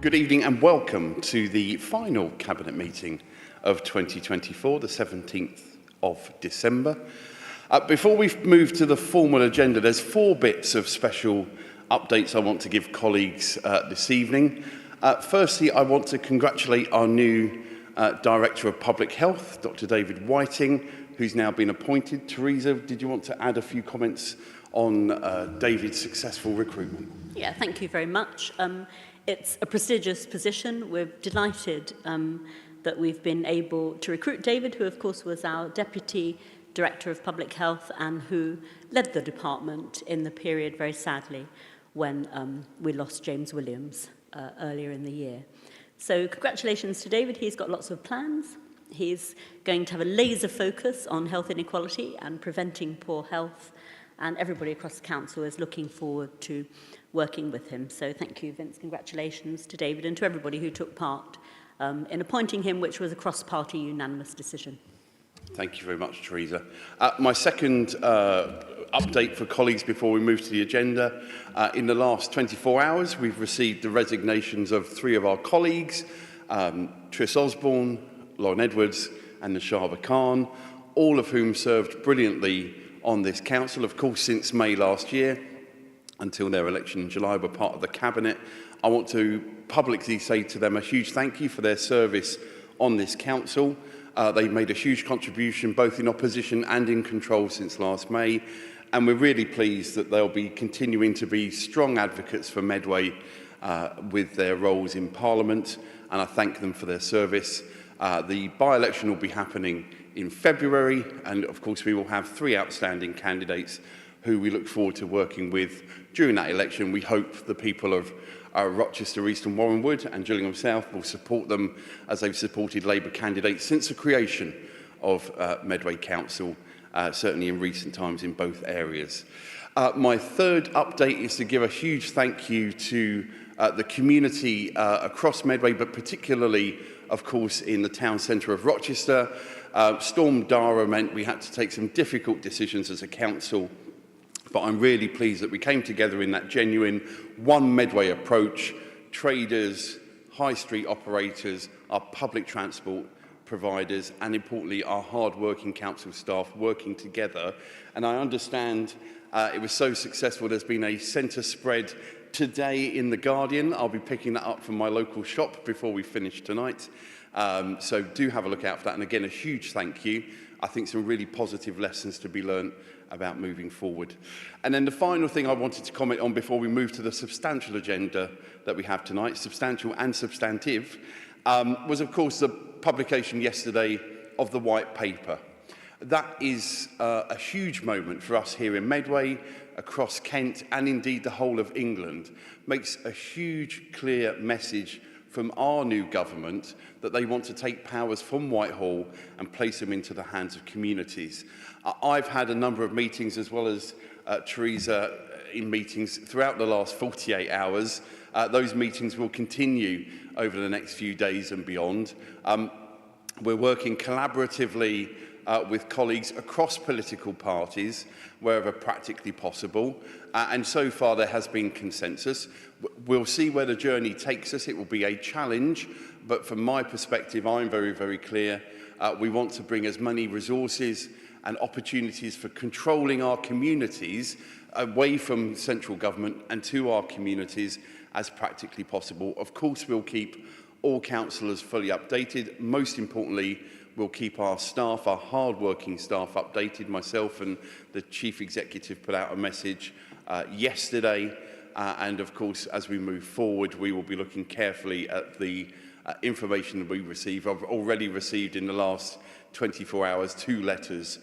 Good evening and welcome to the final Cabinet meeting of 2024, the 17th of December. Before we move to the formal agenda, there's 4 bits of special updates I want to give colleagues this evening. Firstly, I want to congratulate our new Director of Public Health, Dr. David Whiting, who's now been appointed. Teresa, did you want to add a few comments on David's successful recruitment? Yeah, thank you very much. It's a prestigious position. We're delighted that we've been able to recruit David, who of course was our Deputy Director of Public Health and who led the department in the period, very sadly, when we lost James Williams earlier in the year. So congratulations to David. He's got lots of plans. He's going to have a laser focus on health inequality and preventing poor health, and everybody across the council is looking forward to working with him. So thank you, Vince. Congratulations to David and to everybody who took part in appointing him, which was a cross-party unanimous decision. Thank you very much, Teresa. My second update for colleagues before we move to the agenda. In the last 24 hours, we've received the resignations of 3 of our colleagues, Tris Osborne, Lauren Edwards and Nashaba Khan, all of whom served brilliantly on this council. Of course, since May last year, until their election in July, were part of the cabinet. I want to publicly say to them a huge thank you for their service on this council. They've made a huge contribution both in opposition and in control since last May, and we're really pleased that they'll be continuing to be strong advocates for Medway with their roles in Parliament, and I thank them for their service. The by-election will be happening in February, and of course we will have 3 outstanding candidates who we look forward to working with during that election. We hope the people of Rochester East and Warren Wood and Gillingham South will support them as they've supported Labour candidates since the creation of Medway Council, certainly in recent times in both areas. My third update is to give a huge thank you to the community across Medway, but particularly, of course, in the town centre of Rochester. Storm Dara meant we had to take some difficult decisions as a council, but I'm really pleased that we came together in that genuine one Medway approach. Traders, high street operators, our public transport providers, and importantly, our hard-working council staff working together. And I understand it was so successful, there's been a centre spread today in The Guardian. I'll be picking that up from my local shop before we finish tonight. So do have a look out for that. And again, a huge thank you. I think some really positive lessons to be learned about moving forward. And then the final thing I wanted to comment on before we move to the substantial agenda that we have tonight, substantial and substantive, was of course the publication yesterday of the White Paper. That is a huge moment for us here in Medway, across Kent, and indeed the whole of England. Makes a huge, clear message from our new government that they want to take powers from Whitehall and place them into the hands of communities. I've had a number of meetings, as well as Teresa, in meetings throughout the last 48 hours. Those meetings will continue over the next few days and beyond. We're working collaboratively with colleagues across political parties wherever practically possible, and so far there has been consensus. We'll see where the journey takes us. It will be a challenge, but from my perspective, I'm very, very clear. We want to bring as many resources and opportunities for controlling our communities away from central government and to our communities as practically possible. Of course, we'll keep all councillors fully updated. Most importantly, we'll keep our staff, our hard-working staff, updated. Myself and the Chief Executive put out a message yesterday, and of course, as we move forward, we will be looking carefully at the information that we receive. I've already received in the last 24 hours 2 letters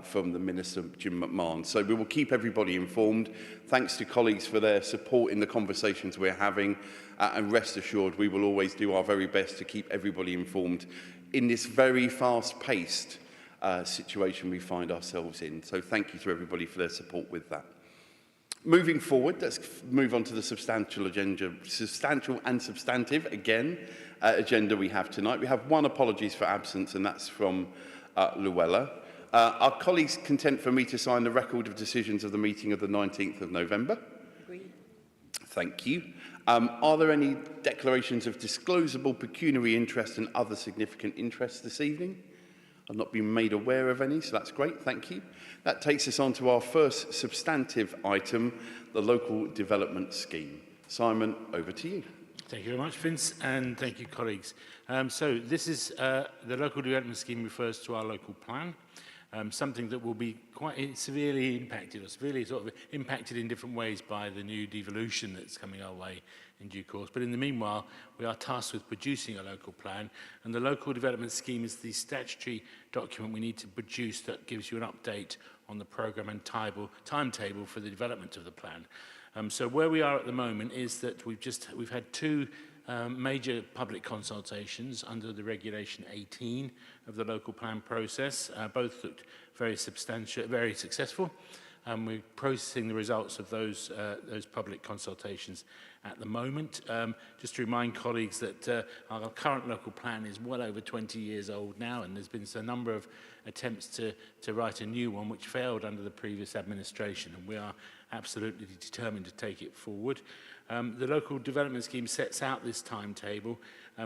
from the Minister, Jim McMahon. So we will keep everybody informed. Thanks to colleagues for their support in the conversations we're having, and rest assured we will always do our very best to keep everybody informed in this very fast-paced situation we find ourselves in. So thank you to everybody for their support with that. Moving forward, let's move on to the substantial agenda, substantial and substantive, again, agenda we have tonight. We have 1 apologies for absence, and that's from Luella. Are colleagues content for me to sign the record of decisions of the meeting of the 19th of November? Agreed. Thank you. Are there any declarations of disclosable pecuniary interest and other significant interests this evening? I've not been made aware of any, so that's great, thank you. That takes us on to our first substantive item, the Local Development Scheme. Simon, over to you. Thank you very much, Vince, and thank you, colleagues. So this is the Local Development Scheme refers to our local plan. something that will be quite severely impacted, or severely sort of impacted in different ways by the new devolution that's coming our way in due course. But in the meanwhile, we are tasked with producing a local plan, and the local development scheme is the statutory document we need to produce that gives you an update on the programme and timetable for the development of the plan. So where we are at the moment is that we've had two major public consultations under the Regulation 18 of the local plan process. Both looked very substantial, very successful. We're processing the results of those public consultations at the moment. Just to remind colleagues that our current local plan is well over 20 years old now, and there's been a number of attempts to write a new one which failed under the previous administration, and we are absolutely determined to take it forward. The local development scheme sets out this timetable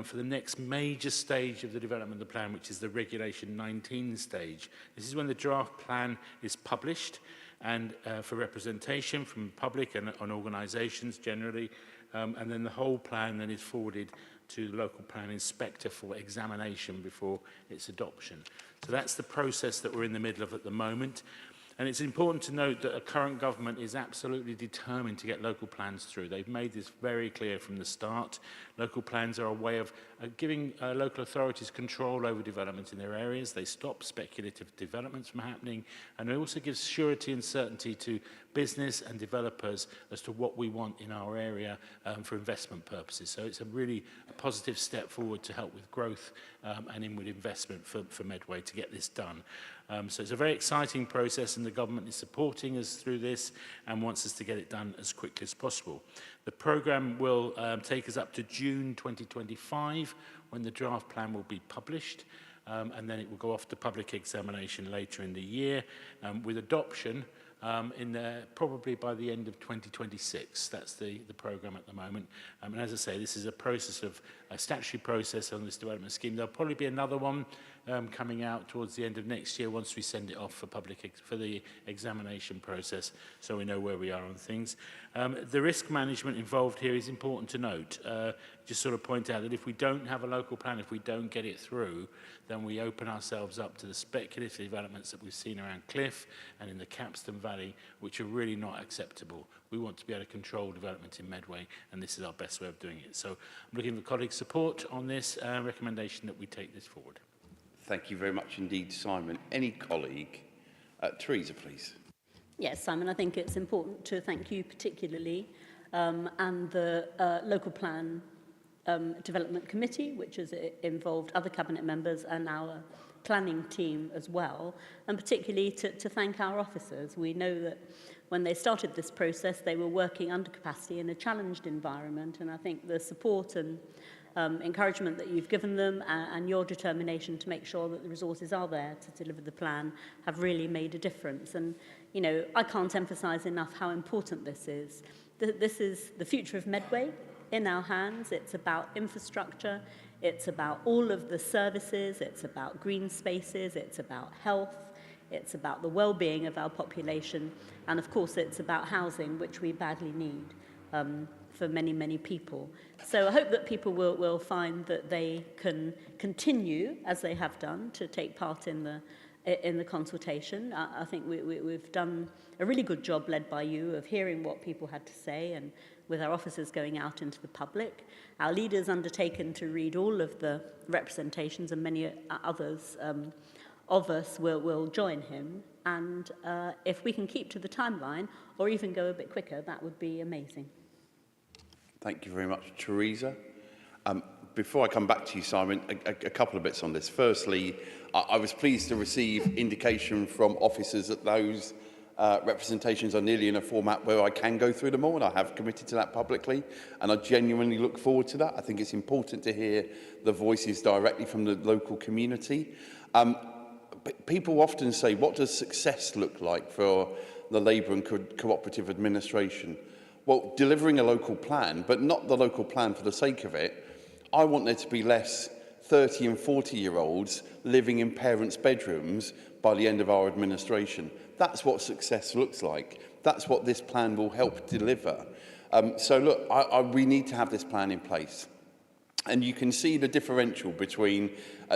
for the next major stage of the development of the plan, which is the Regulation 19 stage. This is when the draft plan is published, and for representation from the public and organisations generally, and then the whole plan then is forwarded to the local plan inspector for examination before its adoption. So that's the process that we're in the middle of at the moment. And it's important to note that a current government is absolutely determined to get local plans through. They've made this very clear from the start. Local plans are a way of giving local authorities control over development in their areas. They stop speculative developments from happening, and it also gives surety and certainty to business and developers as to what we want in our area for investment purposes. So it's a really positive step forward to help with growth and inward investment for Medway to get this done. So it's a very exciting process, and the government is supporting us through this and wants us to get it done as quickly as possible. The programme will take us up to June 2025, when the draft plan will be published, and then it will go off to public examination later in the year, with adoption probably by the end of 2026. That's the programme at the moment. And as I say, this is a statutory process on this development scheme. There'll probably be another one coming out towards the end of next year once we send it off for the examination process, so we know where we are on things. The risk management involved here is important to note. Just sort of point out that if we don't have a local plan, if we don't get it through, then we open ourselves up to the speculative developments that we've seen around Cliff and in the Capstan Valley, which are really not acceptable. We want to be able to control development in Medway, and this is our best way of doing it. So I'm looking for colleagues' support on this recommendation that we take this forward. Thank you very much indeed, Simon. Any colleague? Teresa, please. Yes, Simon, I think it's important to thank you particularly and the local plan development committee, which has involved other cabinet members and our planning team as well, and particularly to thank our officers. We know that when they started this process, they were working under capacity in a challenged environment, and I think the support and encouragement that you've given them and your determination to make sure that the resources are there to deliver the plan have really made a difference. And, you know, I can't emphasise enough how important this is. This is the future of Medway in our hands. It's about infrastructure, it's about all of the services, it's about green spaces, it's about health, it's about the well-being of our population, and of course it's about housing, which we badly need for many, many people. So I hope that people will find that they can continue, as they have done, to take part in the consultation. I think we've done a really good job, led by you, of hearing what people had to say, and with our officers going out into the public. Our leaders undertaken to read all of the representations, and many others of us will join him. And if we can keep to the timeline, or even go a bit quicker, that would be amazing. Thank you very much, Teresa. Before I come back to you, Simon, a couple of bits on this. Firstly, I was pleased to receive indication from officers that those representations are nearly in a format where I can go through them all, and I have committed to that publicly, and I genuinely look forward to that. I think it's important to hear the voices directly from the local community. But people often say, what does success look like for the Labour and cooperative administration? Well, delivering a local plan, but not the local plan for the sake of it. I want there to be less 30 and 40-year-olds living in parents' bedrooms by the end of our administration. That's what success looks like. That's what this plan will help deliver. So look, we need to have this plan in place. And you can see the differential between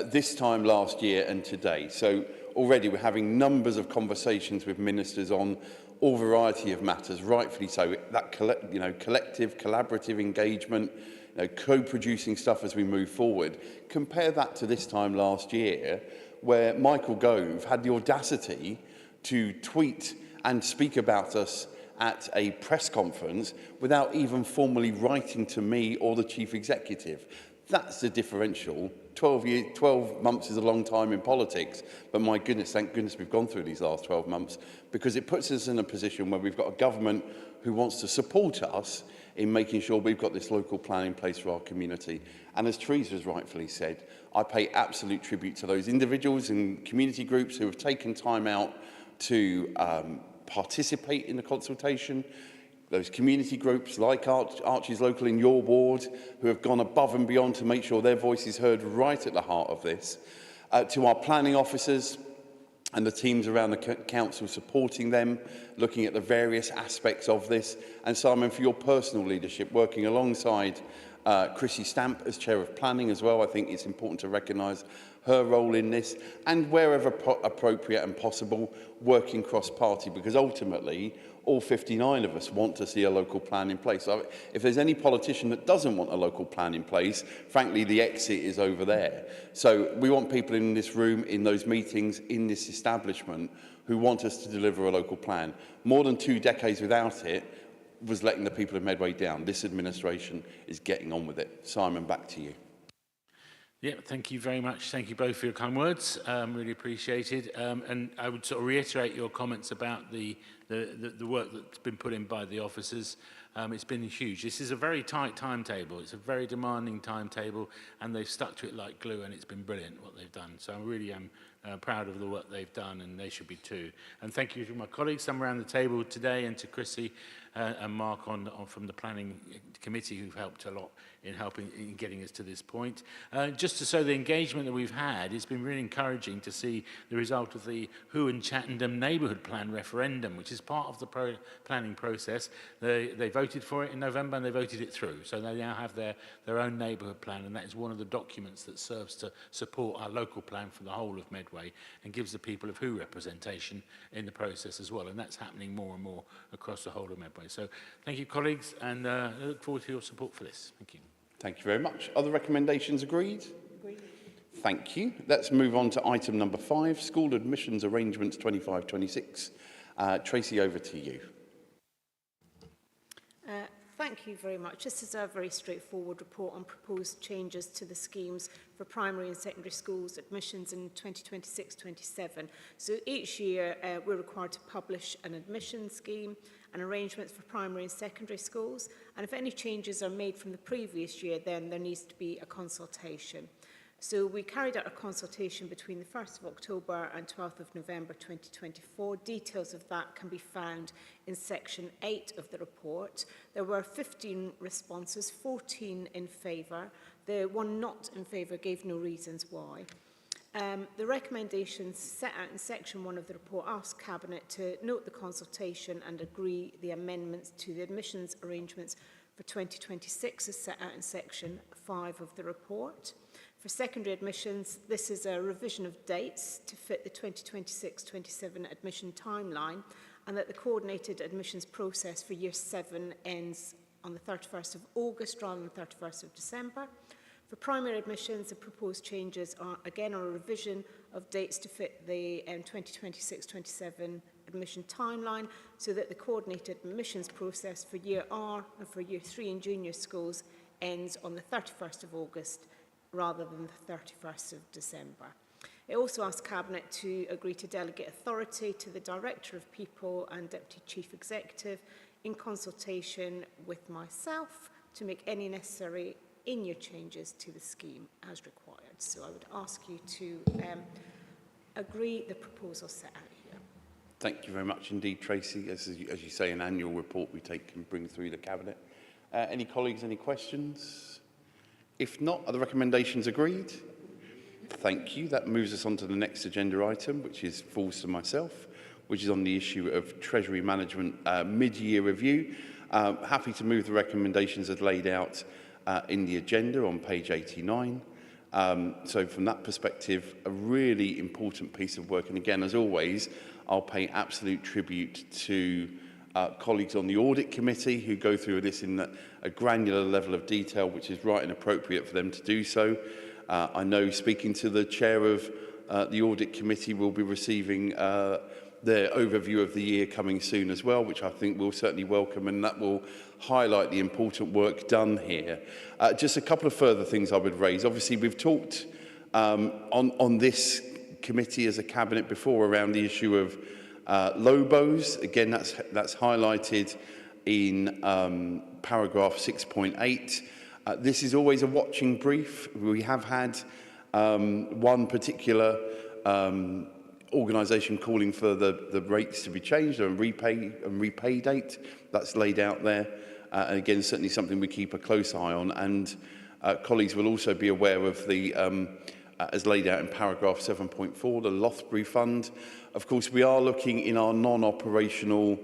this time last year and today. So already we're having numbers of conversations with ministers on all variety of matters, rightfully so. That collective, collaborative engagement, co-producing stuff as we move forward. Compare that to this time last year, where Michael Gove had the audacity to tweet and speak about us at a press conference without even formally writing to me or the chief executive. That's the differential. 12 months is a long time in politics, but my goodness, thank goodness we've gone through these last 12 months, because it puts us in a position where we've got a government who wants to support us in making sure we've got this local plan in place for our community. And as Teresa has rightfully said, I pay absolute tribute to those individuals and community groups who have taken time out to participate in the consultation, those community groups like Archie's Local in your ward, who have gone above and beyond to make sure their voice is heard right at the heart of this, to our planning officers and the teams around the council supporting them, looking at the various aspects of this, and Simon, for your personal leadership, working alongside Chrissy Stamp as Chair of Planning as well. I think it's important to recognise her role in this, and wherever appropriate and possible, working cross-party, because ultimately all 59 of us want to see a local plan in place. So if there's any politician that doesn't want a local plan in place, frankly, the exit is over there. So we want people in this room, in those meetings, in this establishment, who want us to deliver a local plan. More than 2 decades without it was letting the people of Medway down. This administration is getting on with it. Simon, back to you. Yeah, thank you very much. Thank you both for your kind words. Really appreciated. And I would sort of reiterate your comments about the work that's been put in by the officers. It's been huge. This is a very tight timetable. It's a very demanding timetable, and they've stuck to it like glue, and it's been brilliant what they've done. So I really am proud of the work they've done, and they should be too. And thank you to my colleagues, some around the table today, and to Chrissy and Mark from the planning committee, who've helped a lot in getting us to this point. Just to show the engagement that we've had, it's been really encouraging to see the result of the Who and Chatham neighbourhood plan referendum, which is part of the planning process. They voted for it in November, and they voted it through. So they now have their own neighbourhood plan, and that is one of the documents that serves to support our local plan for the whole of Medway and gives the people of Who representation in the process as well. And that's happening more and more across the whole of Medway. So thank you, colleagues, and I look forward to your support for this. Thank you. Thank you very much. Other recommendations agreed? Agreed. Thank you. Let's move on to item number 5, school admissions arrangements 25-26. Tracy, over to you. Thank you very much. This is a very straightforward report on proposed changes to the schemes for primary and secondary schools admissions in 2026-27. So each year we're required to publish an admission scheme and arrangements for primary and secondary schools. And if any changes are made from the previous year, then there needs to be a consultation. So we carried out a consultation between the 1st of October and 12th of November 2024. Details of that can be found in section 8 of the report. There were 15 responses, 14 in favour. The one not in favour gave no reasons why. The recommendations set out in section 1 of the report ask Cabinet to note the consultation and agree the amendments to the admissions arrangements for 2026 as set out in section 5 of the report. For secondary admissions, this is a revision of dates to fit the 2026-27 admission timeline, and that the coordinated admissions process for year 7 ends on the 31st of August rather than the 31st of December. For primary admissions, the proposed changes are again a revision of dates to fit the 2026-27 admission timeline, so that the coordinated admissions process for year R and for year 3 in junior schools ends on the 31st of August rather than the 31st of December. It also asks Cabinet to agree to delegate authority to the Director of People and Deputy Chief Executive in consultation with myself to make any necessary in-year changes to the scheme as required. So I would ask you to agree the proposal set out here. Thank you very much indeed, Tracy. As you say, an annual report we take and bring through the Cabinet. Any colleagues, any questions? If not, are the recommendations agreed? Thank you. That moves us on to the next agenda item, which falls to myself, which is on the issue of Treasury Management mid-year review. Happy to move the recommendations as laid out in the agenda on page 89. So from that perspective, a really important piece of work. And again, as always, I'll pay absolute tribute to colleagues on the Audit Committee who go through this in a granular level of detail, which is right and appropriate for them to do so. I know, speaking to the chair of the Audit Committee, will be receiving their overview of the year coming soon as well, which I think we'll certainly welcome, and that will highlight the important work done here. Just a couple of further things I would raise. Obviously, we've talked on this committee as a cabinet before around the issue of LOBOs. Again, that's highlighted in paragraph 6.8. This is always a watching brief. We have had one particular organisation calling for the rates to be changed and repay date. That's laid out there. And again, certainly something we keep a close eye on. And colleagues will also be aware of the, as laid out in paragraph 7.4, the Lothbury Fund. Of course, we are looking in our non-operational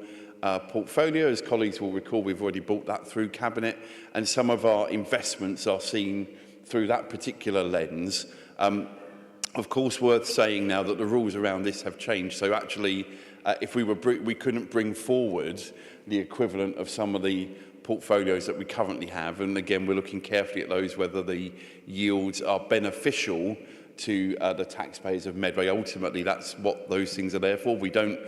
portfolio. As colleagues will recall, we've already brought that through Cabinet, and some of our investments are seen through that particular lens. Of course, worth saying now that the rules around this have changed. So actually, if we couldn't bring forward the equivalent of some of the portfolios that we currently have. And again, we're looking carefully at those, whether the yields are beneficial to the taxpayers of Medway. Ultimately, that's what those things are there for. We don't,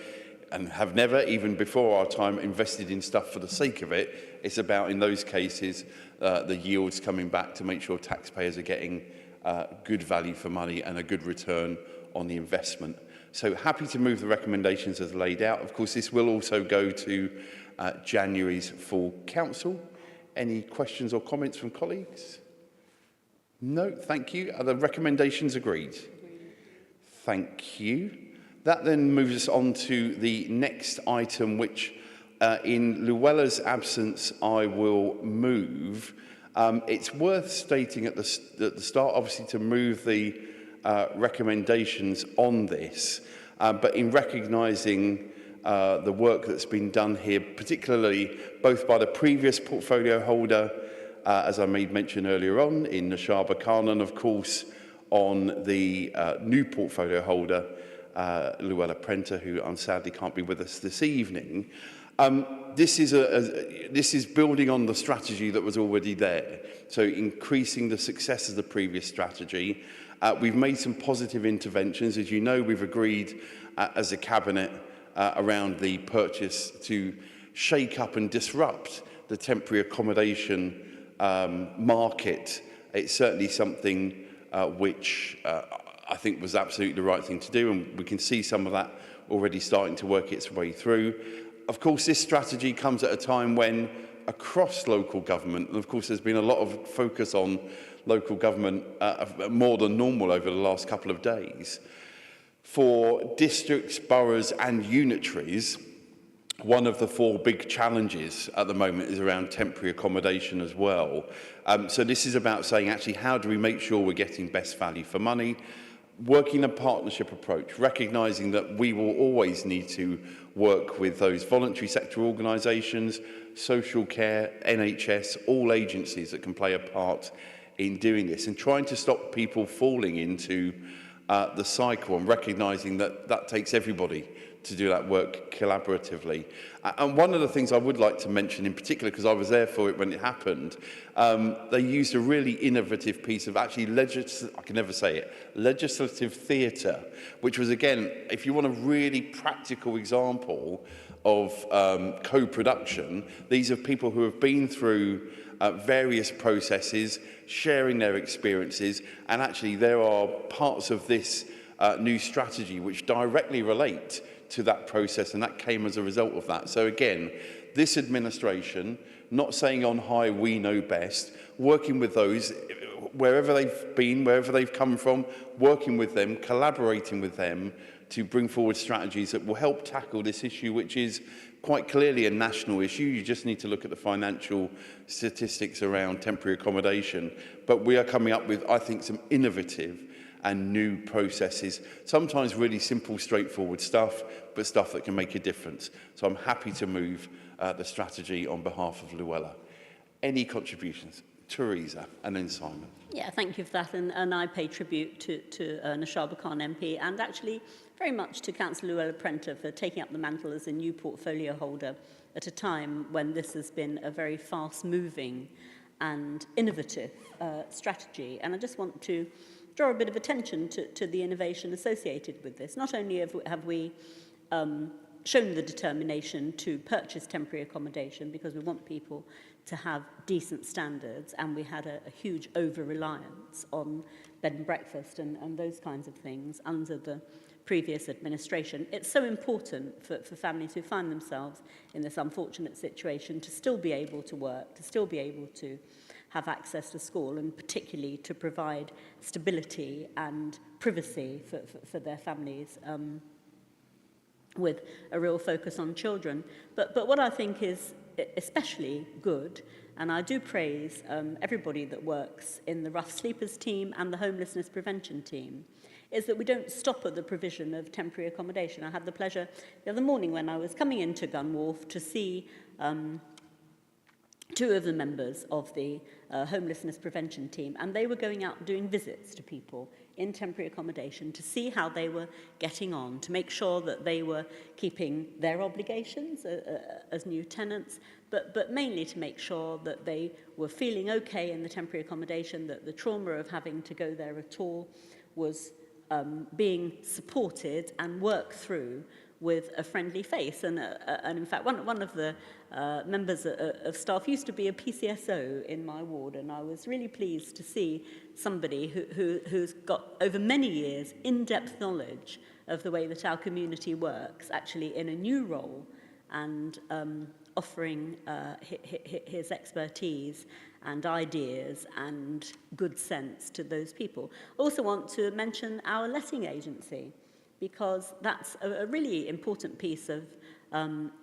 and have never, even before our time, invested in stuff for the sake of it. It's about, in those cases, the yields coming back to make sure taxpayers are getting good value for money and a good return on the investment. So happy to move the recommendations as laid out. Of course, this will also go to January's full council. Any questions or comments from colleagues? No, thank you. Are the recommendations agreed? Thank you. That then moves us on to the next item, which in Llewellyn's absence, I will move. It's worth stating at the start, obviously, to move the recommendations on this, but in recognising the work that's been done here, particularly both by the previous portfolio holder, as I made mention earlier on, in Nashaba Khan, and of course on the new portfolio holder, Llewellyn Prenter, who sadly can't be with us this evening. This is building on the strategy that was already there, so increasing the success of the previous strategy. We've made some positive interventions. As you know, we've agreed as a cabinet around the purchase to shake up and disrupt the temporary accommodation market. It's certainly something which I think was absolutely the right thing to do, and we can see some of that already starting to work its way through. Of course, this strategy comes at a time when across local government, and of course there's been a lot of focus on local government more than normal over the last couple of days. For districts, boroughs and unitaries, one of the four big challenges at the moment is around temporary accommodation as well. So this is about saying, actually, how do we make sure we're getting best value for money? Working a partnership approach, recognising that we will always need to work with those voluntary sector organisations, social care, NHS, all agencies that can play a part in doing this, and trying to stop people falling into the cycle, and recognising that that takes everybody to do that work collaboratively. And one of the things I would like to mention in particular, because I was there for it when it happened, they used a really innovative piece of actually legislative theatre, which was, again, if you want a really practical example of co-production, these are people who have been through various processes, sharing their experiences, and actually there are parts of this new strategy which directly relate to that process, and that came as a result of that. So again, this administration, not saying on high we know best, working with those wherever they've been, wherever they've come from, working with them, collaborating with them to bring forward strategies that will help tackle this issue, which is quite clearly a national issue. You just need to look at the financial statistics around temporary accommodation. But we are coming up with, I think, some innovative and new processes, sometimes really simple, straightforward stuff, but stuff that can make a difference. So I'm happy to move the strategy on behalf of Llewellyn. Any contributions? Teresa, and then Simon. Yeah, thank you for that. And I pay tribute to Nashaba Khan MP and actually very much to Councillor Llewellyn Prenter for taking up the mantle as a new portfolio holder at a time when this has been a very fast-moving and innovative strategy. And I just want to draw a bit of attention to the innovation associated with this. Not only have we shown the determination to purchase temporary accommodation because we want people to have decent standards, and we had a huge over-reliance on bed and breakfast and those kinds of things under the previous administration. It's so important for families who find themselves in this unfortunate situation to still be able to work, to still be able to have access to school, and particularly to provide stability and privacy for their families, with a real focus on children. But what I think is especially good, and I do praise everybody that works in the Rough Sleepers team and the homelessness prevention team, is that we don't stop at the provision of temporary accommodation. I had the pleasure the other morning when I was coming into Gunwharf to see two of the members of the homelessness prevention team, and they were going out doing visits to people in temporary accommodation to see how they were getting on, to make sure that they were keeping their obligations as new tenants, but mainly to make sure that they were feeling okay in the temporary accommodation, that the trauma of having to go there at all was being supported and worked through with a friendly face. And in fact, one of the members of staff used to be a PCSO in my ward, and I was really pleased to see somebody who's got over many years in-depth knowledge of the way that our community works, actually in a new role, and offering his expertise and ideas and good sense to those people. I also want to mention our letting agency, because that's a really important piece of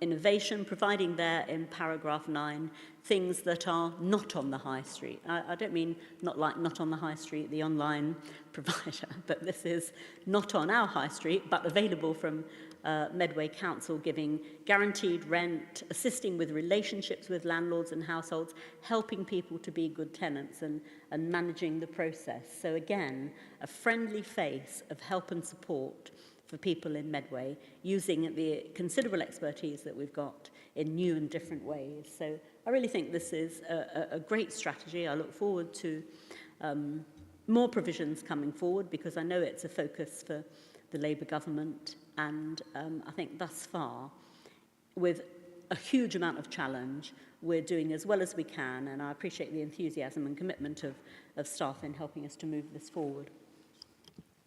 innovation, providing there in paragraph 9 things that are not on the high street. I don't mean not on the high street, the online provider, but this is not on our high street, but available from Medway Council, giving guaranteed rent, assisting with relationships with landlords and households, helping people to be good tenants, and managing the process. So again, a friendly face of help and support for people in Medway, using the considerable expertise that we've got in new and different ways. So I really think this is a great strategy. I look forward to more provisions coming forward, because I know it's a focus for the Labour government, and I think thus far, with a huge amount of challenge, we're doing as well as we can, and I appreciate the enthusiasm and commitment of staff in helping us to move this forward.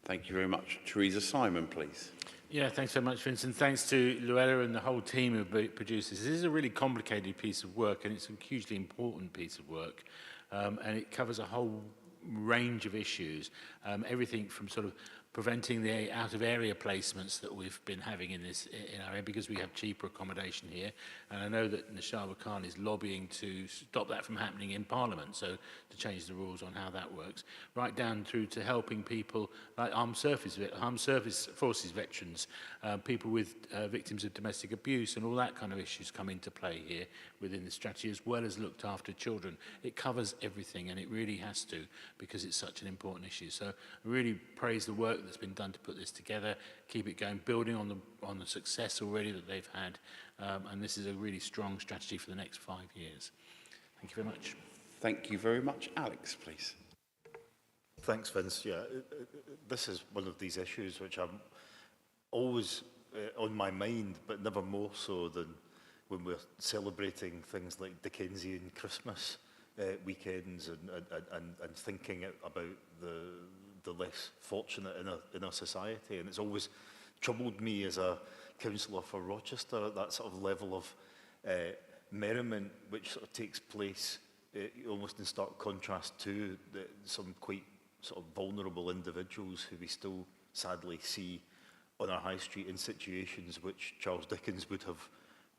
Thank you very much. Teresa, Simon, please. Yeah, thanks so much, Vincent. Thanks to Luella and the whole team who produced this. This is a really complicated piece of work, and it's a hugely important piece of work, and it covers a whole range of issues, everything from sort of preventing the out-of-area placements that we've been having in our area, because we have cheaper accommodation here, and I know that Nashaba Khan is lobbying to stop that from happening in Parliament, so to change the rules on how that works, right down through to helping people like armed service forces veterans, people with victims of domestic abuse, and all that kind of issues come into play here within the strategy, as well as looked after children. It covers everything, and it really has to, because it's such an important issue. So I really praise the work that's been done to put this together, keep it going, building on the success already that they've had, and this is a really strong strategy for the next 5 years. Thank you very much. Thank you very much. Alex, please. Thanks, Vince. Yeah, this is one of these issues which I'm always on my mind, but never more so than when we're celebrating things like Dickensian Christmas weekends, and thinking about the less fortunate in our society. And it's always troubled me as a councillor for Rochester, that sort of level of merriment which sort of takes place almost in stark contrast to some quite sort of vulnerable individuals who we still sadly see on our high street in situations which Charles Dickens would have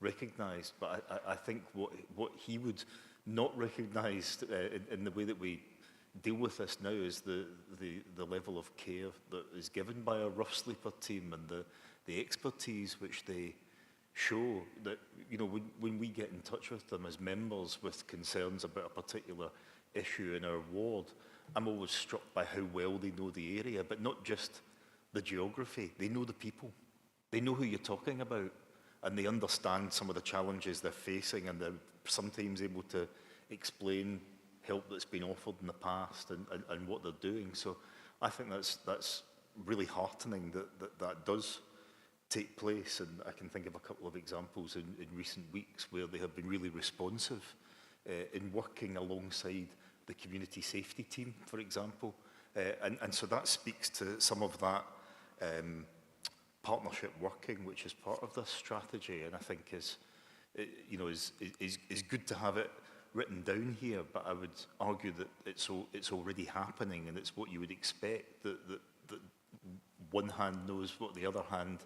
recognised. But I think what he would not recognise in the way that we deal with this now is the level of care that is given by our rough sleeper team, and the expertise which they show that, you know, when we get in touch with them as members with concerns about a particular issue in our ward, I'm always struck by how well they know the area, but not just the geography. They know the people. They know who you're talking about, and they understand some of the challenges they're facing, and they're sometimes able to explain help that's been offered in the past and what they're doing. So I think that's really heartening that does take place, and I can think of a couple of examples in recent weeks where they have been really responsive in working alongside the community safety team, for example. And so that speaks to some of that partnership working, which is part of this strategy, and I think is good to have it written down here, but I would argue that it's already happening, and it's what you would expect, that one hand knows what the other hand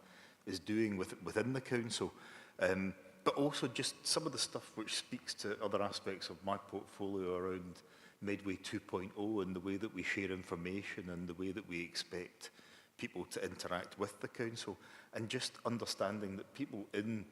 is doing within the council. But also just some of the stuff which speaks to other aspects of my portfolio around Medway 2.0 and the way that we share information and the way that we expect people to interact with the council, and just understanding that people in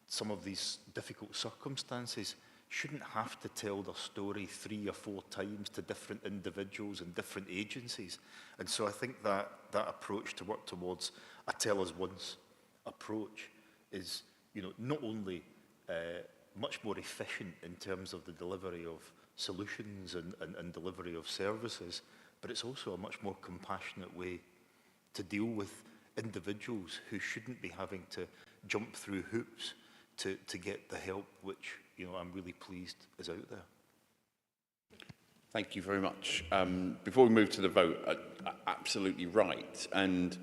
some of these difficult circumstances shouldn't have to tell their story 3 or 4 times to different individuals and different agencies. And so I think that approach to work towards a tell us once approach is, you know, not only much more efficient in terms of the delivery of solutions and delivery of services, but it's also a much more compassionate way to deal with individuals who shouldn't be having to jump through hoops to get the help which, you know, I'm really pleased is out there. Thank you very much. Before we move to the vote, absolutely right. And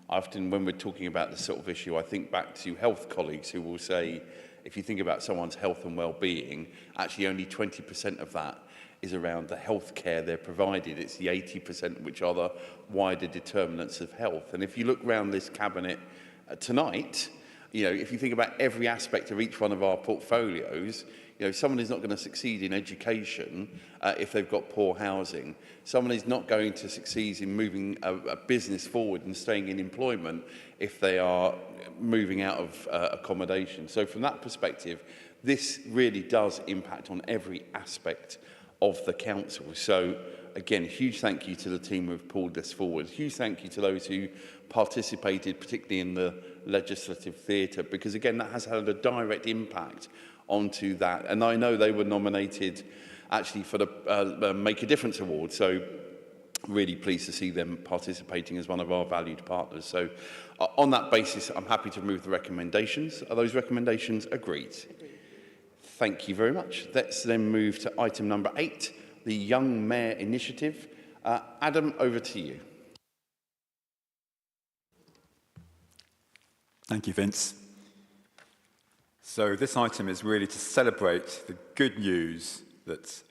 often when we're talking about this sort of issue, I think back to health colleagues who will say, if you think about someone's health and well-being, actually only 20% of that is around the health care they're provided. It's the 80% which are the wider determinants of health. And if you look around this cabinet tonight, you know, if you think about every aspect of each one of our portfolios, you know, someone is not going to succeed in education if they've got poor housing. Someone is not going to succeed in moving a business forward and staying in employment if they are moving out of accommodation. So from that perspective, this really does impact on every aspect of the council. So again, huge thank you to the team who have pulled this forward. Huge thank you to those who participated, particularly in the legislative theatre, because again, that has had a direct impact onto that. And I know they were nominated actually for the Make a Difference Award. So really pleased to see them participating as one of our valued partners. So on that basis, I'm happy to remove the recommendations. Are those recommendations agreed? Thank you very much. Let's then move to item number 8, the Young Mayor Initiative. Adam, over to you. Thank you, Vince. So this item is really to celebrate the good news that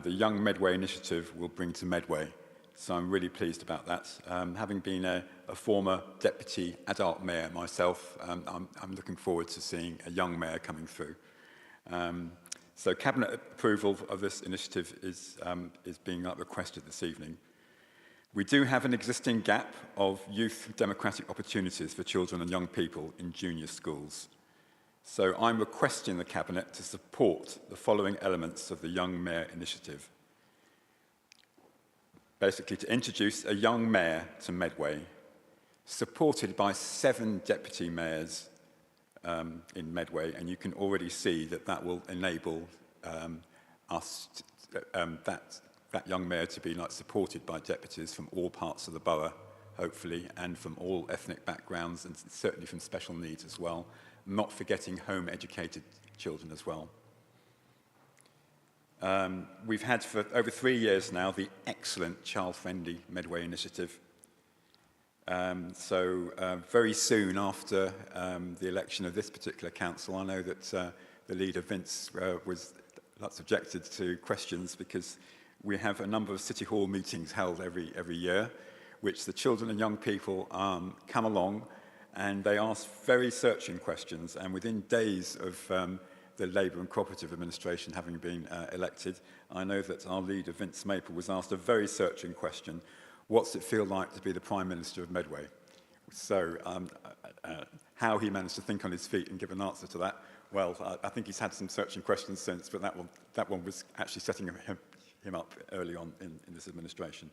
the Young Medway Initiative will bring to Medway. So I'm really pleased about that. Having been a former deputy adult mayor myself, I'm looking forward to seeing a young mayor coming through. So Cabinet approval of this initiative is being requested this evening. We do have an existing gap of youth democratic opportunities for children and young people in junior schools. So I'm requesting the Cabinet to support the following elements of the Young Mayor Initiative. Basically, to introduce a young mayor to Medway, supported by 7 deputy mayors in Medway, and you can already see that that will enable that young mayor to be supported by deputies from all parts of the borough, hopefully, and from all ethnic backgrounds, and certainly from special needs as well, not forgetting home-educated children as well. We've had for over 3 years now the excellent child-friendly Medway initiative. Very soon after the election of this particular council, I know that the leader, Vince, was subjected to questions because we have a number of City Hall meetings held every year, which the children and young people come along and they ask very searching questions. And within days of the Labour and Cooperative Administration having been elected, I know that our leader, Vince Maple, was asked a very searching question: what's it feel like to be the Prime Minister of Medway? So how he managed to think on his feet and give an answer to that, well, I think he's had some searching questions since, but that one was actually setting him up early on in this administration.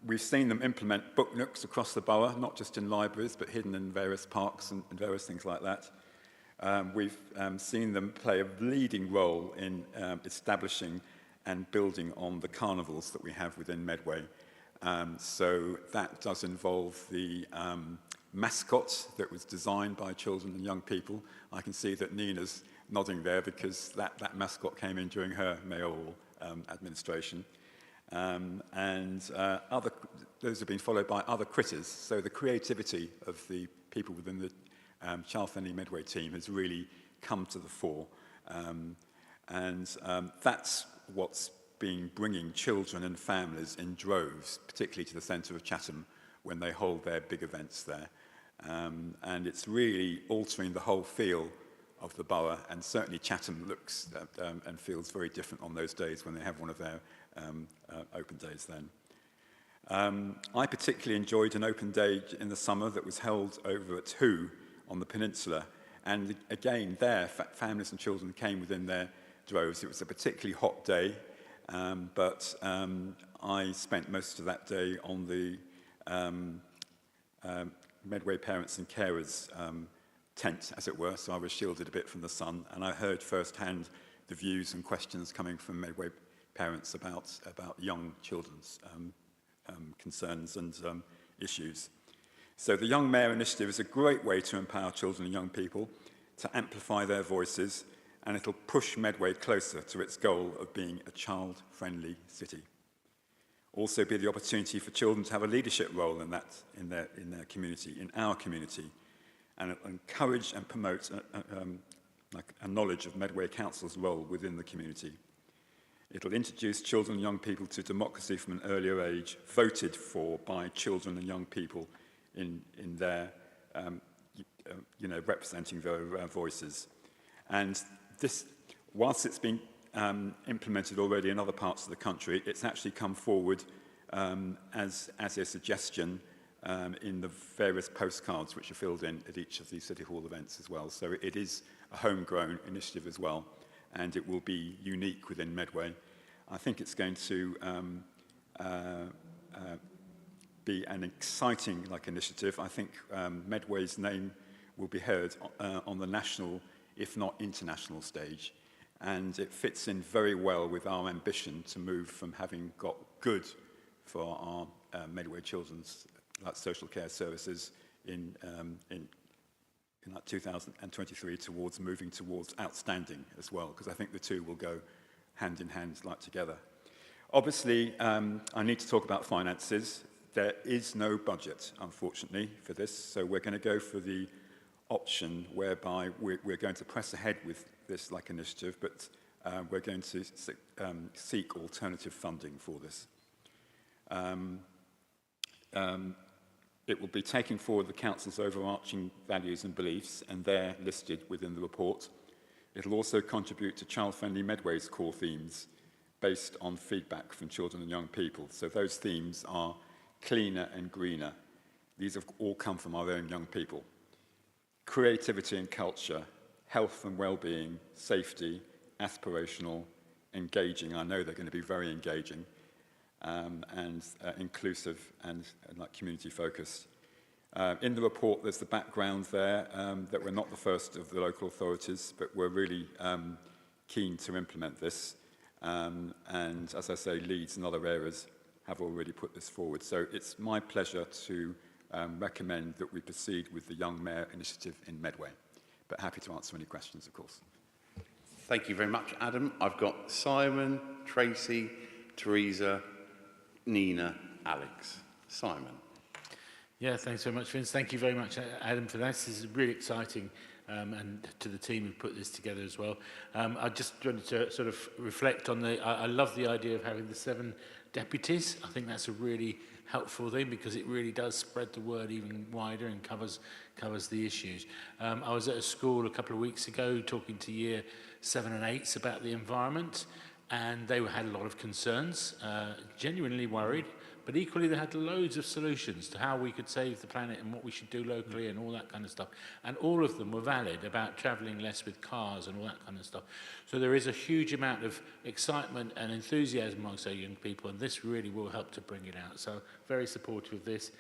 We've seen them implement book nooks across the borough, not just in libraries, but hidden in various parks and various things like that. We've seen them play a leading role in establishing and building on the carnivals that we have within Medway. So that does involve the mascot that was designed by children and young people. I can see that Nina's nodding there because that mascot came in during her mayoral administration. Those have been followed by other critters. So the creativity of the people within the child-friendly Medway team has really come to the fore. That's what's been bringing children and families in droves, particularly to the centre of Chatham, when they hold their big events there. And it's really altering the whole feel of the borough, and certainly Chatham looks and feels very different on those days when they have one of their open days then. I particularly enjoyed an open day in the summer that was held over at Who on the peninsula, and again there families and children came within their droves. It was a particularly hot day, but I spent most of that day on the Medway Parents and Carers tent, as it were, so I was shielded a bit from the sun, and I heard firsthand the views and questions coming from Medway parents about young children's concerns and issues. So the Young Mayor Initiative is a great way to empower children and young people to amplify their voices, and it'll push Medway closer to its goal of being a child-friendly city. Also be the opportunity for children to have a leadership role in their community, in our community, and encourage and promote a knowledge of Medway Council's role within the community. It'll introduce children and young people to democracy from an earlier age, voted for by children and young people in their, representing their voices. And this, whilst it's been implemented already in other parts of the country, it's actually come forward as a suggestion in the various postcards which are filled in at each of these City Hall events as well. So it is a homegrown initiative as well, and it will be unique within Medway. I think it's going to be an exciting initiative. I think Medway's name will be heard on the national, if not international stage, and it fits in very well with our ambition to move from having got good for our Medway children's social care services in 2023 towards moving towards outstanding as well, because I think the two will go hand in hand together. Obviously, I need to talk about finances. There is no budget, unfortunately, for this, so we're going to go for the option whereby we're going to press ahead with this initiative, but we're going to seek alternative funding for this. It will be taking forward the Council's overarching values and beliefs, and they're listed within the report. It'll also contribute to Child-Friendly Medway's core themes based on feedback from children and young people. So those themes are cleaner and greener. These have all come from our own young people. Creativity and culture, health and well-being, safety, aspirational, engaging. I know they're going to be very engaging. And inclusive and community-focused. In the report, there's the background there that we're not the first of the local authorities, but we're really keen to implement this. And as I say, Leeds and other areas have already put this forward. So it's my pleasure to recommend that we proceed with the Young Mayor Initiative in Medway. But happy to answer any questions, of course. Thank you very much, Adam. I've got Simon, Tracy, Teresa, Nina, Alex. Simon. Yeah, thanks very much, Vince. Thank you very much, Adam, for that. This is really exciting, and to the team who put this together as well. I just wanted to sort of reflect on I love the idea of having the 7 deputies. I think that's a really helpful thing because it really does spread the word even wider and covers the issues. I was at a school a couple of weeks ago talking to year 7 and 8s about the environment, and they had a lot of concerns, genuinely worried, But equally, they had loads of solutions to how we could save the planet and what we should do locally and all that kind of stuff. And all of them were valid about travelling less with cars and all that kind of stuff. So there is a huge amount of excitement and enthusiasm amongst our young people, and this really will help to bring it out. So very supportive of this.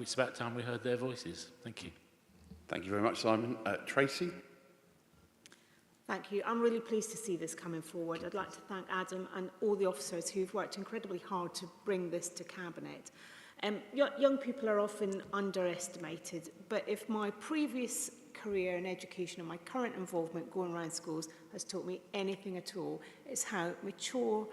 It's about time we heard their voices. Thank you. Thank you very much, Simon. Tracy? Thank you. I'm really pleased to see this coming forward. I'd like to thank Adam and all the officers who've worked incredibly hard to bring this to Cabinet. Young people are often underestimated, but if my previous career in education and my current involvement going around schools has taught me anything at all, it's how mature,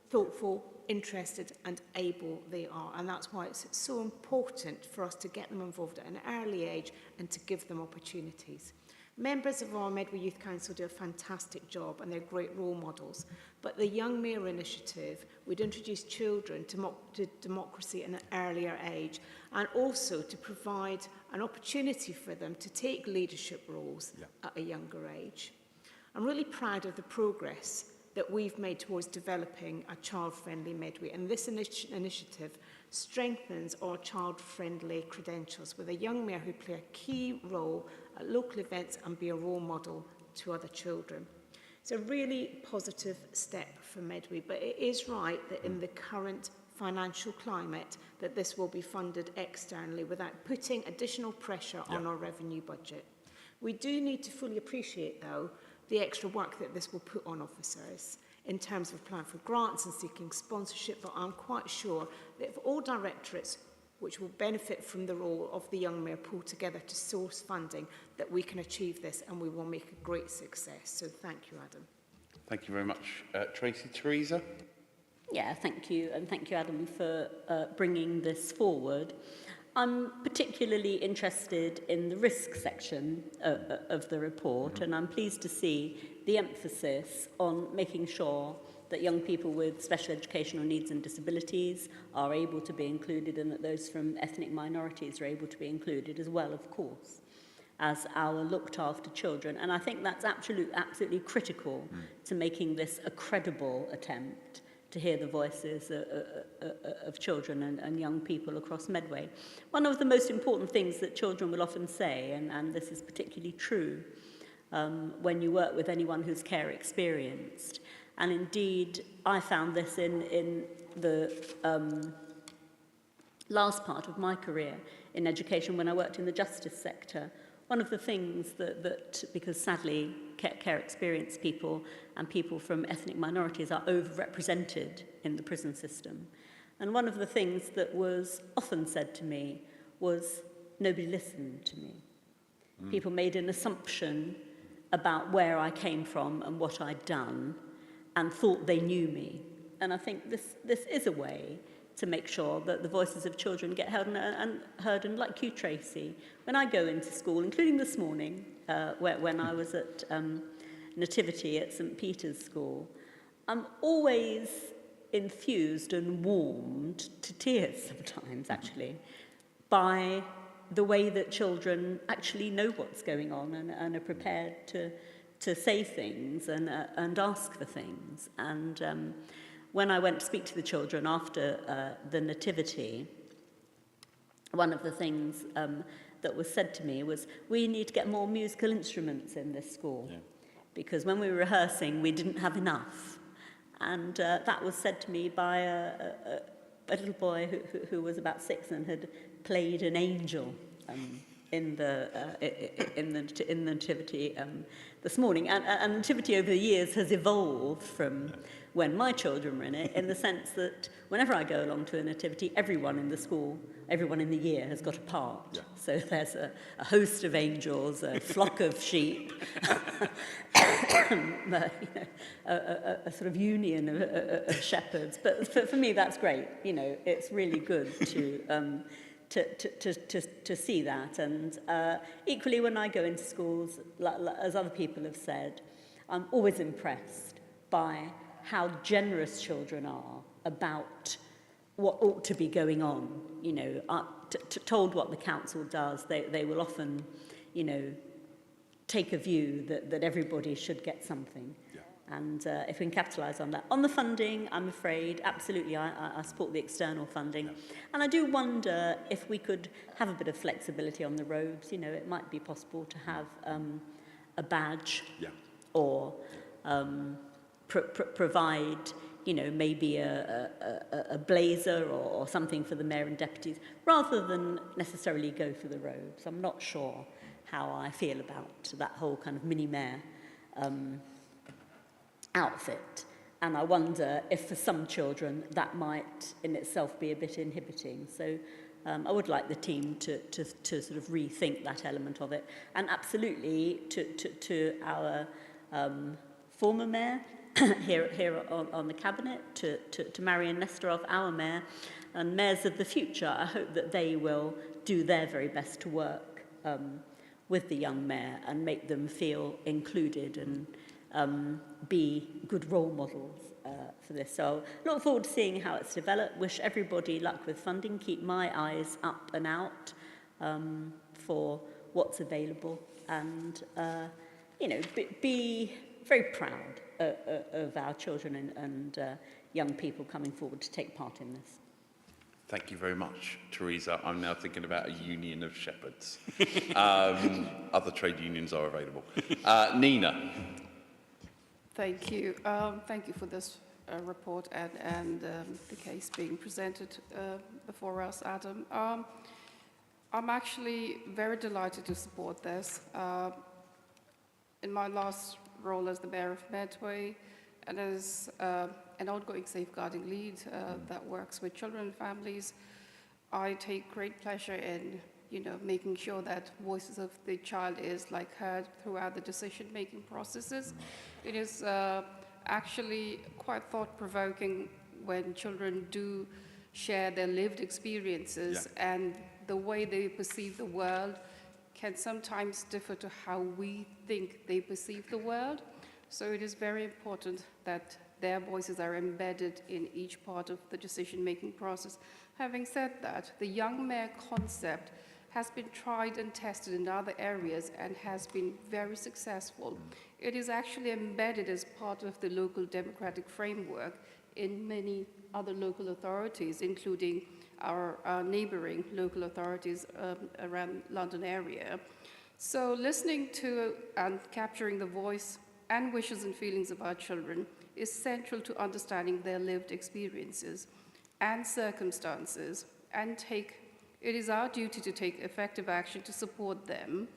thoughtful, interested and able they are. And that's why it's so important for us to get them involved at an early age and to give them opportunities. Members of our Medway Youth Council do a fantastic job and they're great role models. But the Young Mayor Initiative would introduce children to democracy at an earlier age and also to provide an opportunity for them to take leadership roles at a younger age. I'm really proud of the progress that we've made towards developing a child-friendly Medway, and this initiative strengthens our child-friendly credentials with a young mayor who play a key role at local events and be a role model to other children. It's a really positive step for Medway, but it is right that in the current financial climate that this will be funded externally without putting additional pressure on our revenue budget. We do need to fully appreciate, though, the extra work that this will put on officers in terms of applying for grants and seeking sponsorship, but I'm quite sure that if all directorates which will benefit from the role of the young mayor pull together to source funding, that we can achieve this and we will make a great success. So thank you, Adam. Thank you very much. Tracy. Teresa? Yeah, thank you. And thank you, Adam, for bringing this forward. I'm particularly interested in the risk section of the report, and I'm pleased to see the emphasis on making sure that young people with special educational needs and disabilities are able to be included, and that those from ethnic minorities are able to be included as well, of course, as our looked after children. And I think that's absolutely critical to making this a credible attempt to hear the voices of children and young people across Medway. One of the most important things that children will often say, and this is particularly true when you work with anyone who's care experienced, and indeed I found this in the last part of my career in education when I worked in the justice sector. One of the things that because sadly care experienced people and people from ethnic minorities are overrepresented in the prison system. And one of the things that was often said to me was, nobody listened to me. People made an assumption about where I came from and what I'd done and thought they knew me. And I think this is a way to make sure that the voices of children get heard. And like you, Tracy, when I go into school, including this morning, when I was at Nativity at St. Peter's School, I'm always enthused and warmed to tears sometimes, actually, by the way that children actually know what's going on and are prepared to say things and ask for things. And when I went to speak to the children after the Nativity, one of the things that was said to me was, we need to get more musical instruments in this school, because when we were rehearsing, we didn't have enough. And that was said to me by a little boy who was about 6 and had played an angel in the Nativity this morning. And Nativity over the years has evolved from when my children were in it, in the sense that whenever I go along to a Nativity, everyone in the school, everyone in the year has got a part. So there's a host of angels, a flock of sheep, a sort of union of shepherds. But for me, that's great. You know, it's really good to see that. And equally, when I go into schools, as other people have said, I'm always impressed by how generous children are about what ought to be going on. You know, told what the council does, they will often, you know, take a view that everybody should get something. And if we can capitalise on that. On the funding, I'm afraid, absolutely, I support the external funding. And I do wonder if we could have a bit of flexibility on the robes. You know, it might be possible to have a badge or provide, you know, maybe a blazer or something for the mayor and deputies, rather than necessarily go for the robes. I'm not sure how I feel about that whole kind of mini-mayor outfit. And I wonder if for some children that might in itself be a bit inhibiting. So I would like the team to sort of rethink that element of it. And absolutely to our former mayor here on the cabinet, to Marion Nesterov, our mayor, and mayors of the future, I hope that they will do their very best to work with the young mayor and make them feel included and be good role models for this. So look forward to seeing how it's developed. Wish everybody luck with funding. Keep my eyes up and out for what's available, and you know, be very proud of our children and young people coming forward to take part in this. Thank you very much, Teresa. I'm now thinking about a union of shepherds. Other trade unions are available. Nina. Thank you. Thank you for this report and the case being presented before us, Adam. I'm actually very delighted to support this. In my last role as the mayor of Medway and as an ongoing safeguarding lead that works with children and families, I take great pleasure in, you know, making sure that voices of the child is heard throughout the decision-making processes. It is actually quite thought-provoking when children do share their lived experiences, and the way they perceive the world can sometimes differ to how we think they perceive the world. So it is very important that their voices are embedded in each part of the decision-making process. Having said that, the young mayor concept has been tried and tested in other areas and has been very successful. It is actually embedded as part of the local democratic framework in many other local authorities, including our neighbouring local authorities around London area. So listening to and capturing the voice and wishes and feelings of our children is central to understanding their lived experiences and circumstances, and it is our duty to take effective action to support them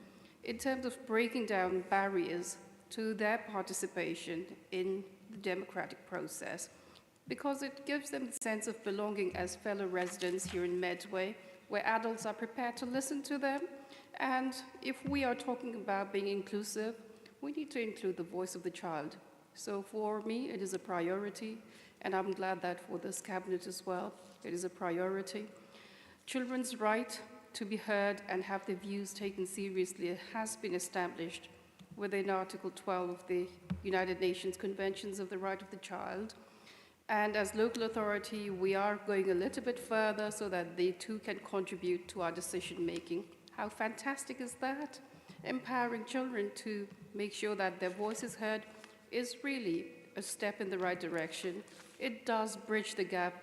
in terms of breaking down barriers to their participation in the democratic process, because it gives them a sense of belonging as fellow residents here in Medway, where adults are prepared to listen to them. And if we are talking about being inclusive, we need to include the voice of the child. So for me, it is a priority, and I'm glad that for this cabinet as well, it is a priority. Children's right to be heard and have their views taken seriously has been established within Article 12 of the United Nations Conventions of the Right of the Child. And as local authority, we are going a little bit further so that they too can contribute to our decision making. How fantastic is that? Empowering children to make sure that their voice is heard is really a step in the right direction. It does bridge the gap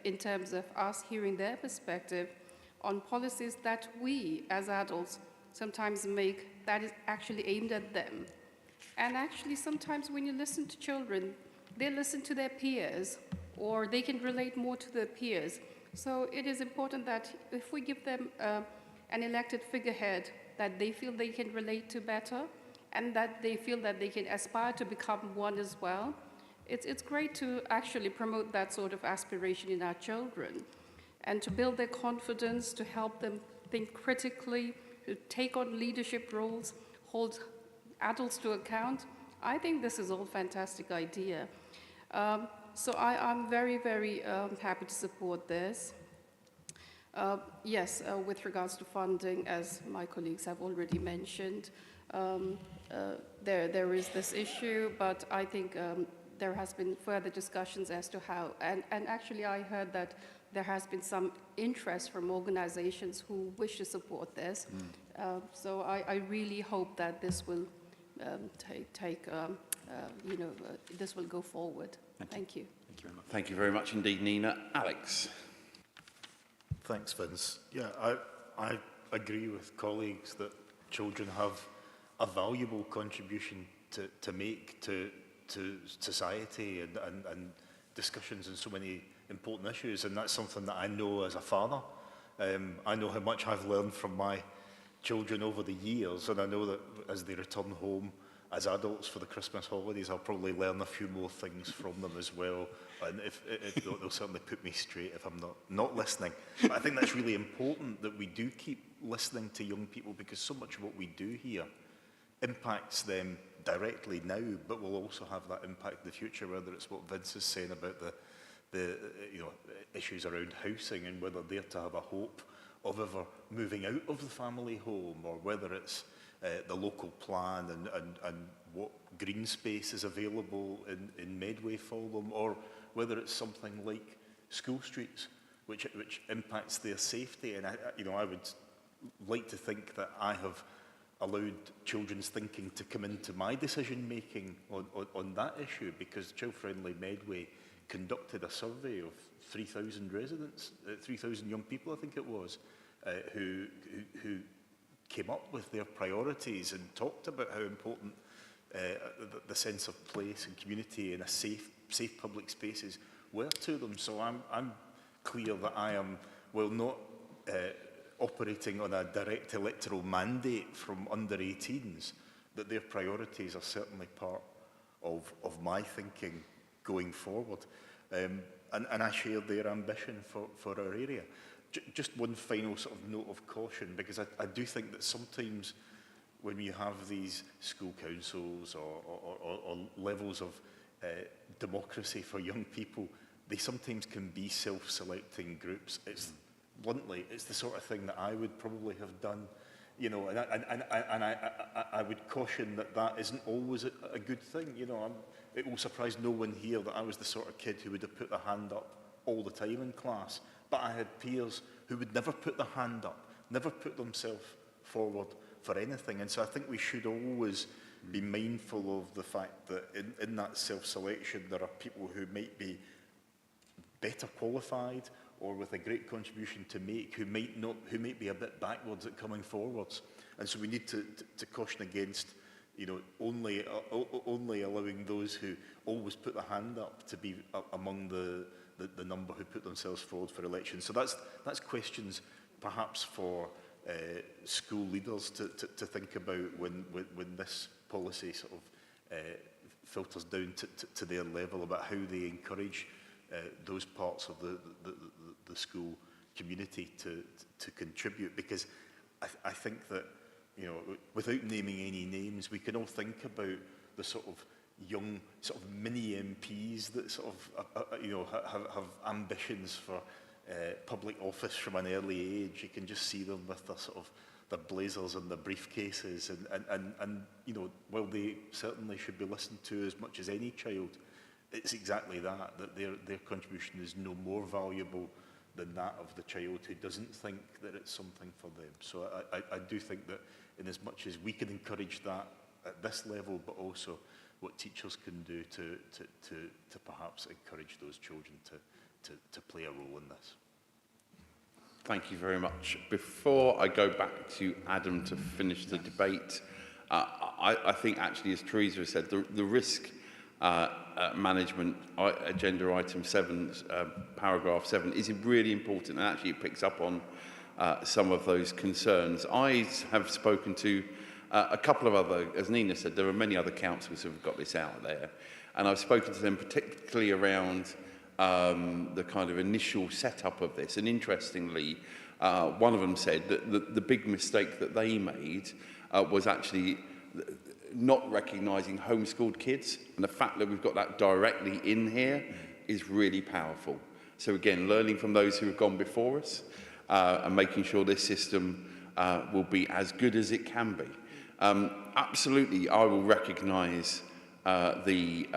in terms of us hearing their perspective on policies that we as adults sometimes make that is actually aimed at them. And actually sometimes when you listen to children, they listen to their peers, or they can relate more to their peers. So it is important that if we give them an elected figurehead that they feel they can relate to better, and that they feel that they can aspire to become one as well, it's great to actually promote that sort of aspiration in our children, and to build their confidence, to help them think critically, to take on leadership roles, hold adults to account. I think this is all a fantastic idea. So I'm very, very happy to support this. Yes, with regards to funding, as my colleagues have already mentioned, there is this issue, but I think there has been further discussions as to how, and actually I heard that there has been some interest from organizations who wish to support this. So I really hope that this will take this will go forward. Thank you. Thank you very much. Thank you very much indeed, Nina. Alex. Thanks, Vince. Yeah, I agree with colleagues that children have a valuable contribution to make to society and discussions on so many important issues, and that's something that I know as a father. I know how much I've learned from my children over the years, and I know that as they return home as adults for the Christmas holidays, I'll probably learn a few more things from them as well, and if they'll certainly put me straight if I'm not listening. But I think that's really important that we do keep listening to young people, because so much of what we do here impacts them directly now, but will also have that impact in the future, whether it's what Vince is saying about the issues around housing and whether they're to have a hope of ever moving out of the family home, or whether it's the local plan and what green space is available in Medway for them, or whether it's something like school streets, which impacts their safety. And I would like to think that I have allowed children's thinking to come into my decision making on that issue, because Child Friendly Medway conducted a survey of 3,000 residents, 3,000 young people, I think it was, who came up with their priorities and talked about how important the sense of place and community and a safe public spaces were to them. So I'm clear that I am, well, not operating on a direct electoral mandate from under 18s, that their priorities are certainly part of my thinking going forward. And I share their ambition for our area. Just one final sort of note of caution, because I do think that sometimes when you have these school councils or levels of democracy for young people, they sometimes can be self-selecting groups. Bluntly, it's the sort of thing that I would probably have done, and I would caution that isn't always a good thing. It will surprise no one here that I was the sort of kid who would have put their hand up all the time in class, but I had peers who would never put their hand up, never put themselves forward for anything. And so I think we should always be mindful of the fact that in that self-selection there are people who might be better qualified or with a great contribution to make, who might be a bit backwards at coming forwards. And so we need to caution against only allowing those who always put their hand up to be among the number who put themselves forward for election. So that's questions perhaps for school leaders to think about when this policy sort of filters down to their level, about how they encourage those parts of the school community to contribute. Because I think that, without naming any names, we can all think about the sort of young sort of mini MPs that sort of have ambitions for public office from an early age. You can just see them with their blazers and their briefcases, and while they certainly should be listened to as much as any child, it's exactly that their contribution is no more valuable than that of the child who doesn't think that it's something for them. So I do think that in as much as we can encourage that at this level, but also what teachers can do to perhaps encourage those children to play a role in this. Thank you very much. Before I go back to Adam to finish the debate, I think actually, as Teresa has said, the risk management agenda item 7, paragraph 7, is really important, and actually it picks up on some of those concerns. I have spoken to a couple of other, as Nina said, there are many other councils who have got this out there, and I've spoken to them particularly around the kind of initial setup of this. And interestingly, one of them said that the big mistake that they made was actually not recognising homeschooled kids, and the fact that we've got that directly in here is really powerful. So again, learning from those who have gone before us and making sure this system will be as good as it can be. Absolutely, I will recognise the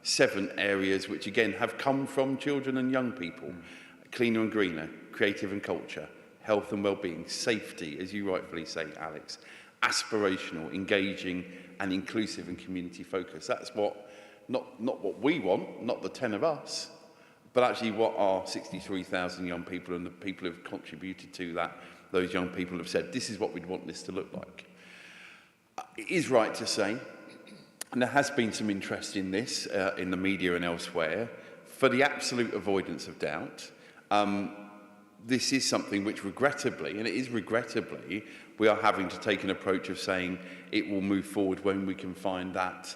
7 areas which again have come from children and young people: cleaner and greener, creative and culture, health and well-being, safety, as you rightfully say, Alex, aspirational, engaging and inclusive and community focused. That's what, not what we want, not the 10 of us, but actually what our 63,000 young people and the people who have contributed to that, those young people have said, this is what we'd want this to look like. It is right to say, and there has been some interest in this in the media and elsewhere, for the absolute avoidance of doubt, this is something which regrettably, and it is regrettably, we are having to take an approach of saying it will move forward when we can find that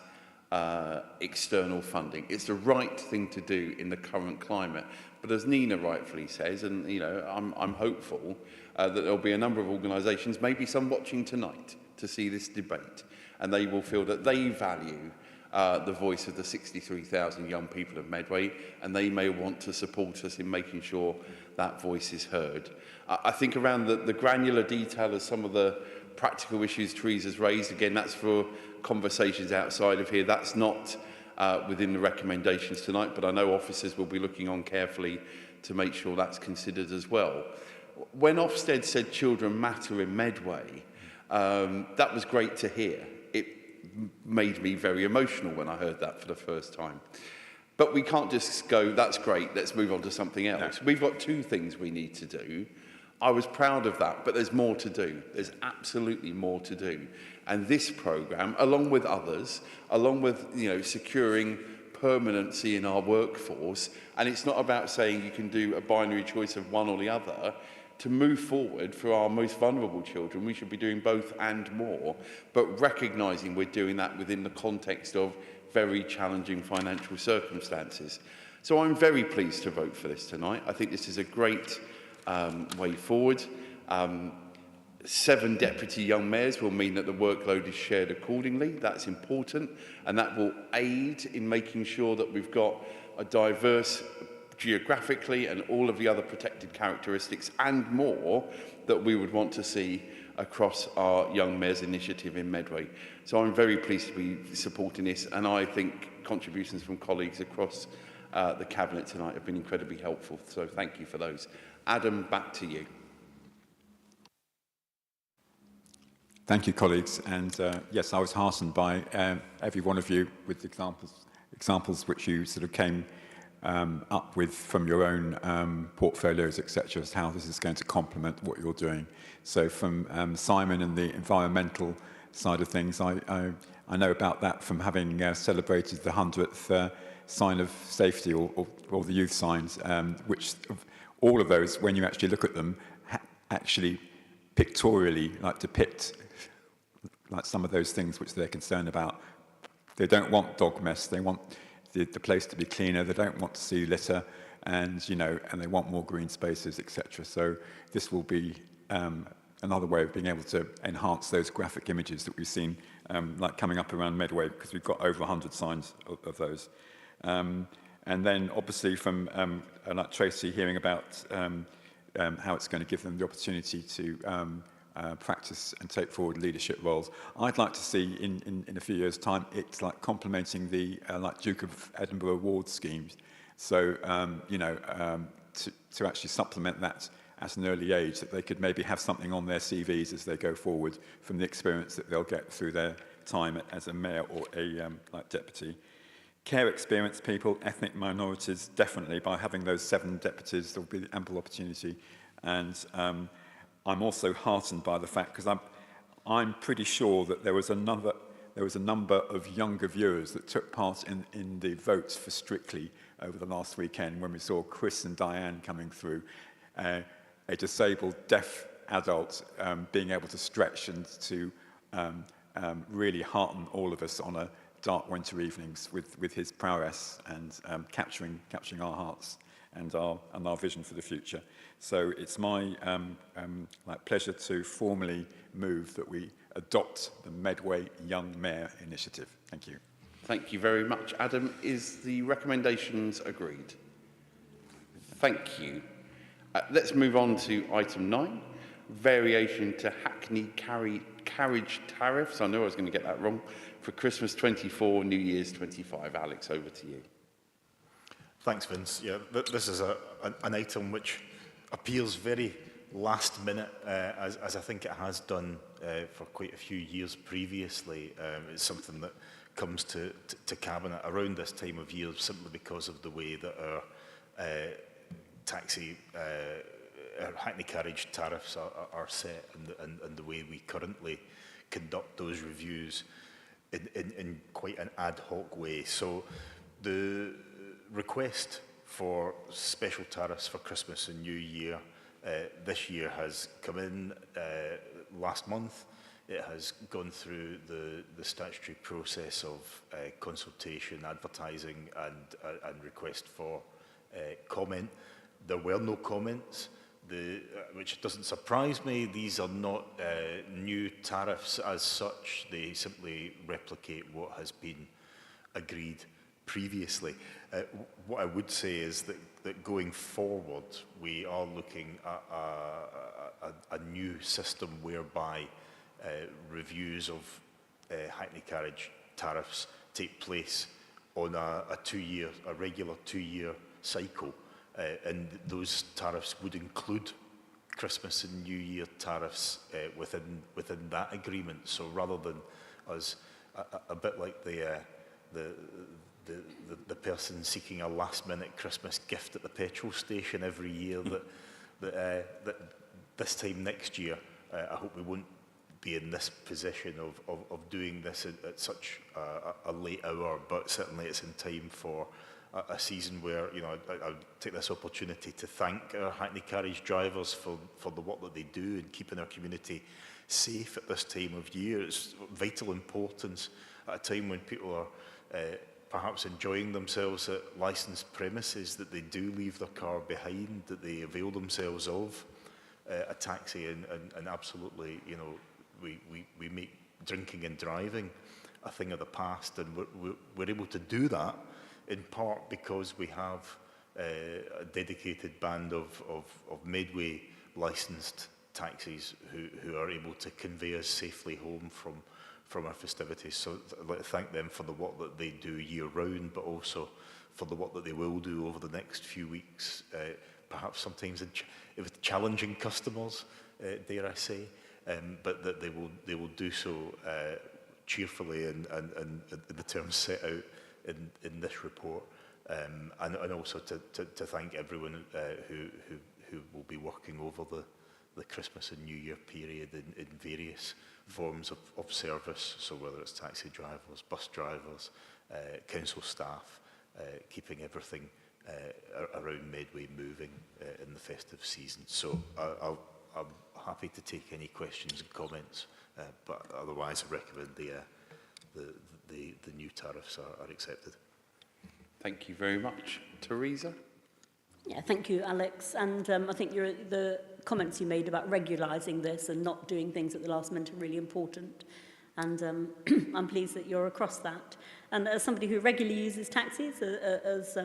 external funding. It's the right thing to do in the current climate. But as Nina rightfully says, and you know, I'm hopeful that there'll be a number of organisations, maybe some watching tonight, to see this debate, and they will feel that they value the voice of the 63,000 young people of Medway, and they may want to support us in making sure that voice is heard. I think around the granular detail of some of the practical issues Therese has raised, again, that's for conversations outside of here. That's not within the recommendations tonight, but I know officers will be looking on carefully to make sure that's considered as well. When Ofsted said children matter in Medway, that was great to hear. It made me very emotional when I heard that for the first time. But we can't just go, that's great, let's move on to something else. No. We've got two things we need to do. I was proud of that, but there's more to do. There's absolutely more to do. And this programme, along with others, along with, you know, securing permanency in our workforce, and it's not about saying you can do a binary choice of one or the other. To move forward for our most vulnerable children, we should be doing both and more, but recognising we're doing that within the context of very challenging financial circumstances. So I'm very pleased to vote for this tonight. I think this is a great way forward. 7 deputy young mayors will mean that the workload is shared accordingly. That's important, and that will aid in making sure that we've got a diverse geographically and all of the other protected characteristics and more that we would want to see across our Young Mayors initiative in Medway. So I'm very pleased to be supporting this, and I think contributions from colleagues across the Cabinet tonight have been incredibly helpful, so thank you for those. Adam, back to you. Thank you, colleagues, and yes, I was heartened by every one of you with examples which you sort of came up with from your own portfolios, etc., as how this is going to complement what you're doing. So from Simon and the environmental side of things, I know about that from having celebrated the 100th sign of safety or the youth signs, which all of those, when you actually look at them, actually pictorially like depict like some of those things which they're concerned about. They don't want dog mess, they want the place to be cleaner, they don't want to see litter, and you know, and they want more green spaces, etc. So this will be another way of being able to enhance those graphic images that we've seen like coming up around Medway, because we've got over 100 signs of those. And then obviously from like Tracy, hearing about how it's going to give them the opportunity to practice and take forward leadership roles. I'd like to see in a few years' time it's like complementing the like Duke of Edinburgh award schemes. So you know, to actually supplement that at an early age, that they could maybe have something on their CVs as they go forward from the experience that they'll get through their time as a mayor or a like deputy. Care experienced people, ethnic minorities, definitely by having those 7 deputies, there'll be ample opportunity. And I'm also heartened by the fact, because I'm pretty sure that there was a number of younger viewers that took part in the votes for Strictly over the last weekend when we saw Chris and Diane coming through, a disabled deaf adult being able to stretch and to really hearten all of us on a dark winter evenings with his prowess and capturing our hearts and our vision for the future. So it's my like pleasure to formally move that we adopt the Medway Young Mayor Initiative. Thank you. Thank you very much. Adam, is the recommendations agreed? Thank you. Let's move on to item 9, variation to Hackney Carriage Tariffs. I know I was going to get that wrong. For Christmas 24, New Year's 25. Alex, over to you. Thanks, Vince. Yeah, this is an item which appears very last minute, as I think it has done for quite a few years previously. It's something that comes to Cabinet around this time of year simply because of the way that our our Hackney Carriage tariffs are set, and the way we currently conduct those reviews in quite an ad hoc way. So the request for special tariffs for Christmas and New Year this year has come in last month. It has gone through the statutory process of consultation, advertising and request for comment. There were no comments, which doesn't surprise me. These are not new tariffs as such. They simply replicate what has been agreed previously. What I would say is that going forward, we are looking at a new system whereby reviews of Hackney Carriage tariffs take place on a regular two-year cycle, and those tariffs would include Christmas and New Year tariffs within that agreement. So rather than us a bit like the person seeking a last-minute Christmas gift at the petrol station every year, that this time next year, I hope we won't be in this position of doing this at such a late hour, but certainly it's in time for a season where, you know, I would take this opportunity to thank our Hackney Carriage drivers for the work that they do in keeping our community safe at this time of year. It's of vital importance at a time when people are perhaps enjoying themselves at licensed premises, that they do leave their car behind, that they avail themselves of a taxi, and absolutely, you know, we make drinking and driving a thing of the past, and we're able to do that in part because we have a dedicated band of Medway licensed taxis who are able to convey us safely home from our festivities. So I'd like to thank them for the work that they do year round, but also for the work that they will do over the next few weeks, perhaps sometimes with challenging customers, dare I say, but that they will do so cheerfully and the terms set out in this report, and also to thank everyone who will be working over the Christmas and New Year period in various forms of service. So whether it's taxi drivers, bus drivers, council staff, keeping everything around Medway moving in the festive season. So I'm happy to take any questions and comments, but otherwise I recommend the new tariffs are accepted. Thank you very much. Teresa? Yeah, thank you, Alex. And I think the comments you made about regularising this and not doing things at the last minute are really important. And I'm pleased that you're across that. And as somebody who regularly uses taxis as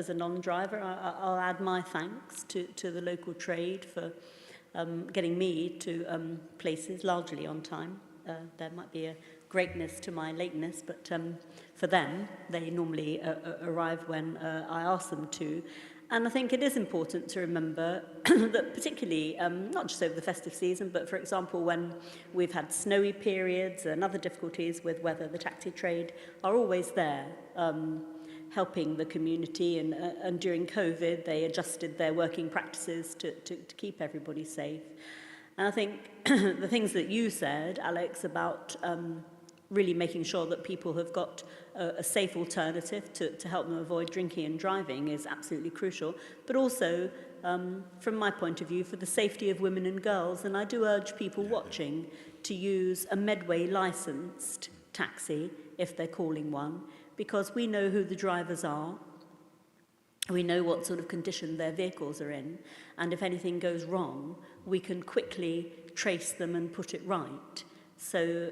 a non-driver, I'll add my thanks to the local trade for getting me to places largely on time. There might be a greatness to my lateness, but for them, they normally arrive when I ask them to. And I think it is important to remember that particularly, not just over the festive season, but for example, when we've had snowy periods and other difficulties with weather, the taxi trade are always there, helping the community. And during COVID, they adjusted their working practices to keep everybody safe. And I think the things that you said, Alex, about really making sure that people have got a safe alternative to help them avoid drinking and driving is absolutely crucial. But also, from my point of view, for the safety of women and girls. And I do urge people watching to use a Medway licensed taxi if they're calling one, because we know who the drivers are. We know what sort of condition their vehicles are in. And if anything goes wrong, we can quickly trace them and put it right. So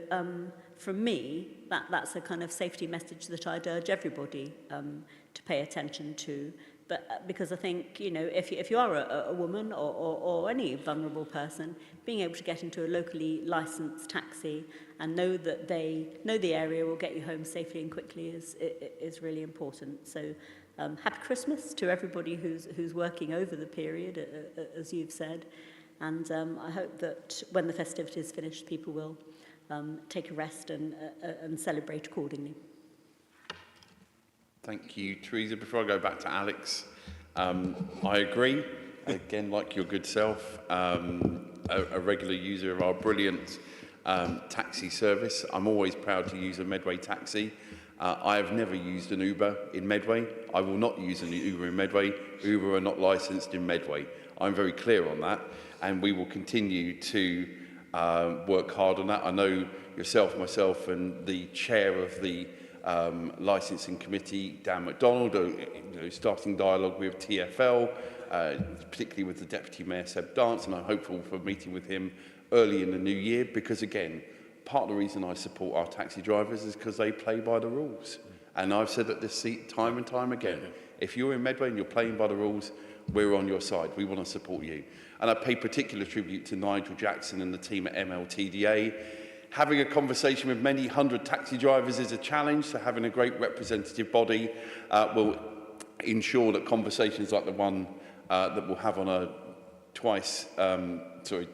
from me, that's a kind of safety message that I'd urge everybody to pay attention to. But because I think, you know, if you are a woman or any vulnerable person, being able to get into a locally licensed taxi and know that they know the area will get you home safely and quickly is really important. So happy Christmas to everybody who's working over the period, as you've said. And I hope that when the festivities finish, people will take a rest and celebrate accordingly. Thank you, Teresa. Before I go back to Alex, I agree. Again, like your good self, a regular user of our brilliant taxi service. I'm always proud to use a Medway taxi. I have never used an Uber in Medway. I will not use an Uber in Medway. Uber are not licensed in Medway. I'm very clear on that, and we will continue to work hard on that. I know yourself, myself, and the chair of the licensing committee, Dan MacDonald, are starting dialogue with TfL, particularly with the Deputy Mayor, Seb Dance, and I'm hopeful for meeting with him early in the new year, because again, part of the reason I support our taxi drivers is because they play by the rules. And I've said at this seat time and time again, if you're in Medway and you're playing by the rules, we're on your side. We want to support you. And I pay particular tribute to Nigel Jackson and the team at MLTDA. Having a conversation with many hundred taxi drivers is a challenge, so having a great representative body will ensure that conversations like the one that we'll have on a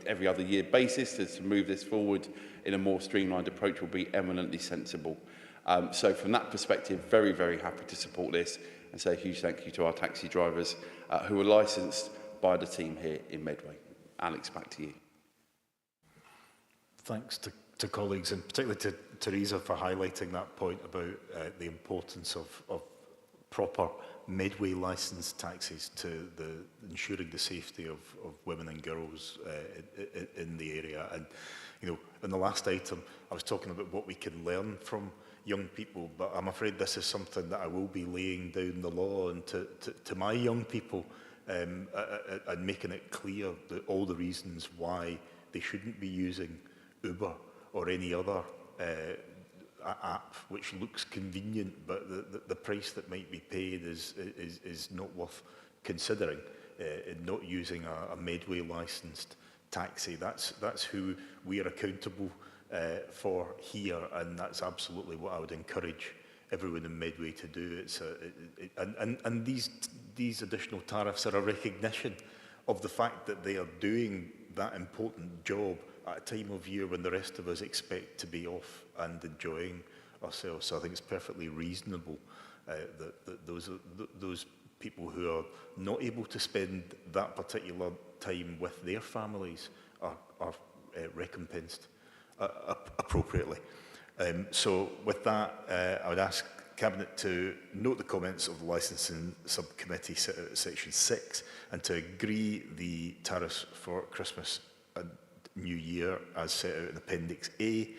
every other year basis to move this forward in a more streamlined approach will be eminently sensible. So from that perspective, very, very happy to support this and say a huge thank you to our taxi drivers who are licensed by the team here in Medway. Alex, back to you. Thanks to colleagues, and particularly to Teresa for highlighting that point about the importance of proper Medway licensed taxis to ensuring the safety of women and girls in the area. And in the last item, I was talking about what we can learn from young people, but I'm afraid this is something that I will be laying down the law and to my young people and making it clear that all the reasons why they shouldn't be using Uber or any other app which looks convenient, but the price that might be paid is not worth considering in not using a Medway licensed taxi. That's who we are accountable for here, and that's absolutely what I would encourage everyone in Medway to do. And these additional tariffs are a recognition of the fact that they are doing that important job at a time of year when the rest of us expect to be off and enjoying ourselves. So I think it's perfectly reasonable that those people who are not able to spend that particular time with their families are recompensed appropriately. So with that, I would ask Cabinet to note the comments of the Licensing Subcommittee, Section 6, and to agree the tariffs for Christmas and New Year as set out in Appendix A,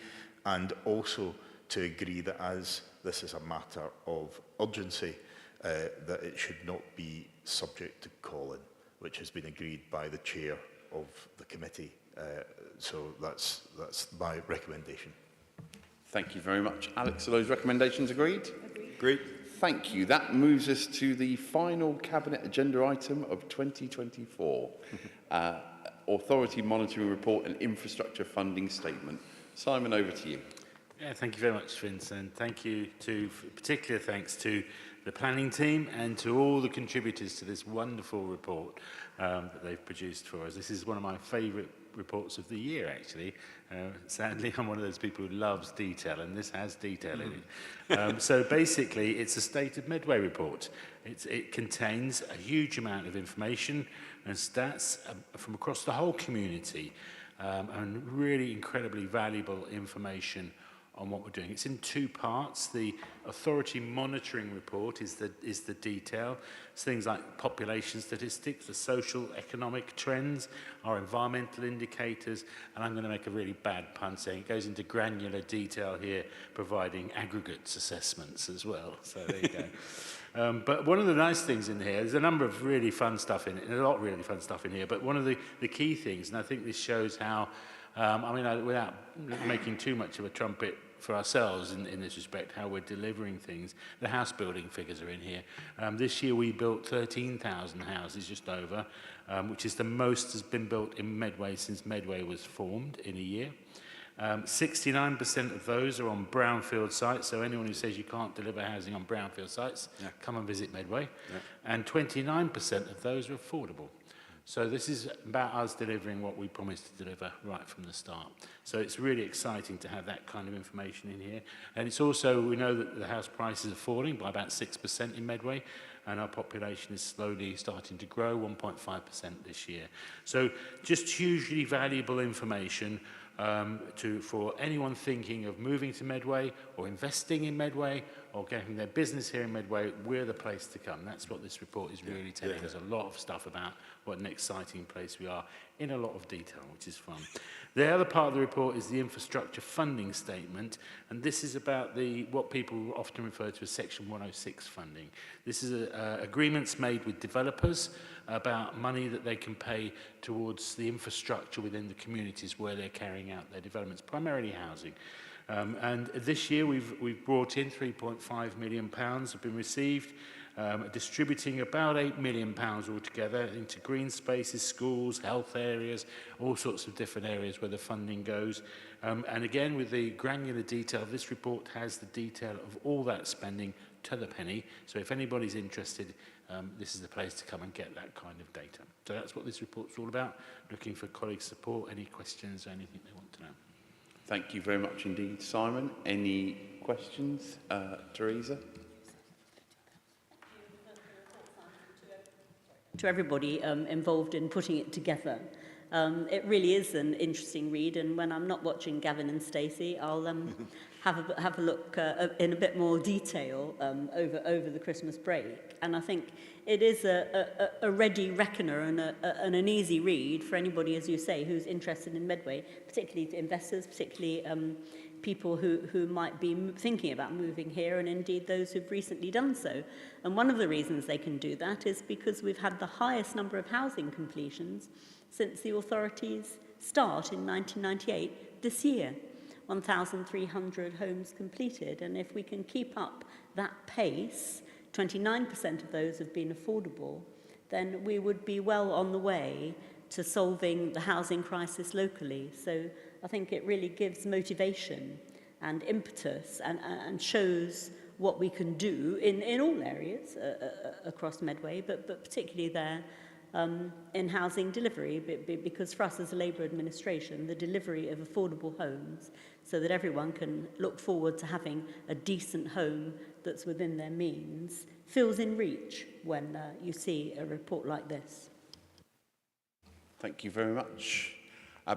and also to agree that as this is a matter of urgency, that it should not be subject to call-in, which has been agreed by the chair of the committee. So that's my recommendation. Thank you very much. Alex, are those recommendations agreed? Agreed. Thank you. That moves us to the final Cabinet agenda item of 2024, Authority Monitoring Report and Infrastructure Funding Statement. Simon, over to you. Yeah, thank you very much, Vince, and thank you particular thanks to the planning team and to all the contributors to this wonderful report that they've produced for us. This is one of my favourite reports of the year, actually. Sadly, I'm one of those people who loves detail, and this has detail in it. So basically, it's a State of Medway report. It contains a huge amount of information and stats from across the whole community, and really incredibly valuable information on what we're doing. It's in two parts. The authority monitoring report is the detail. It's things like population statistics, the social economic trends, our environmental indicators, and I'm going to make a really bad pun saying it goes into granular detail here, providing aggregates assessments as well. So there you go. But one of the nice things in here, there's a number of really fun stuff in it, and a lot of really fun stuff in here, but one of the key things, and I think this shows how without making too much of a trumpet for ourselves in this respect, how we're delivering things, the house building figures are in here. This year we built 13,000 houses, just over, which is the most has been built in Medway since Medway was formed in a year. 69% of those are on brownfield sites, so anyone who says you can't deliver housing on brownfield sites, come and visit Medway. Yeah. And 29% of those are affordable. So this is about us delivering what we promised to deliver right from the start. So it's really exciting to have that kind of information in here. And it's also, we know that the house prices are falling by about 6% in Medway, and our population is slowly starting to grow, 1.5% this year. So just hugely valuable information for anyone thinking of moving to Medway or investing in Medway or getting their business here in Medway. We're the place to come. That's what this report is really telling us a lot of stuff about what an exciting place we are in a lot of detail, which is fun. The other part of the report is the infrastructure funding statement, and this is about what people often refer to as Section 106 funding. This is agreements made with developers about money that they can pay towards the infrastructure within the communities where they're carrying out their developments, primarily housing. And this year we've brought in £3.5 million have been received, distributing about £8 million altogether into green spaces, schools, health areas, all sorts of different areas where the funding goes. And again, with the granular detail, this report has the detail of all that spending to the penny. So if anybody's interested, this is the place to come and get that kind of data. So that's what this report's all about. Looking for colleagues' support, any questions or anything they want to know. Thank you very much indeed, Simon. Any questions? Teresa? To everybody involved in putting it together. It really is an interesting read, and when I'm not watching Gavin and Stacey, I'll have a look in a bit more detail over the Christmas break. And I think it is a ready reckoner and an easy read for anybody, as you say, who's interested in Medway, particularly investors, particularly people who might be thinking about moving here, and indeed those who've recently done so. And one of the reasons they can do that is because we've had the highest number of housing completions since the authorities' start in 1998 this year. 1,300 homes completed, and if we can keep up that pace, 29% of those have been affordable, then we would be well on the way to solving the housing crisis locally. So I think it really gives motivation and impetus and shows what we can do in all areas across Medway, but particularly there in housing delivery, because for us as a Labour administration, the delivery of affordable homes so that everyone can look forward to having a decent home that's within their means feels in reach when you see a report like this. Thank you very much.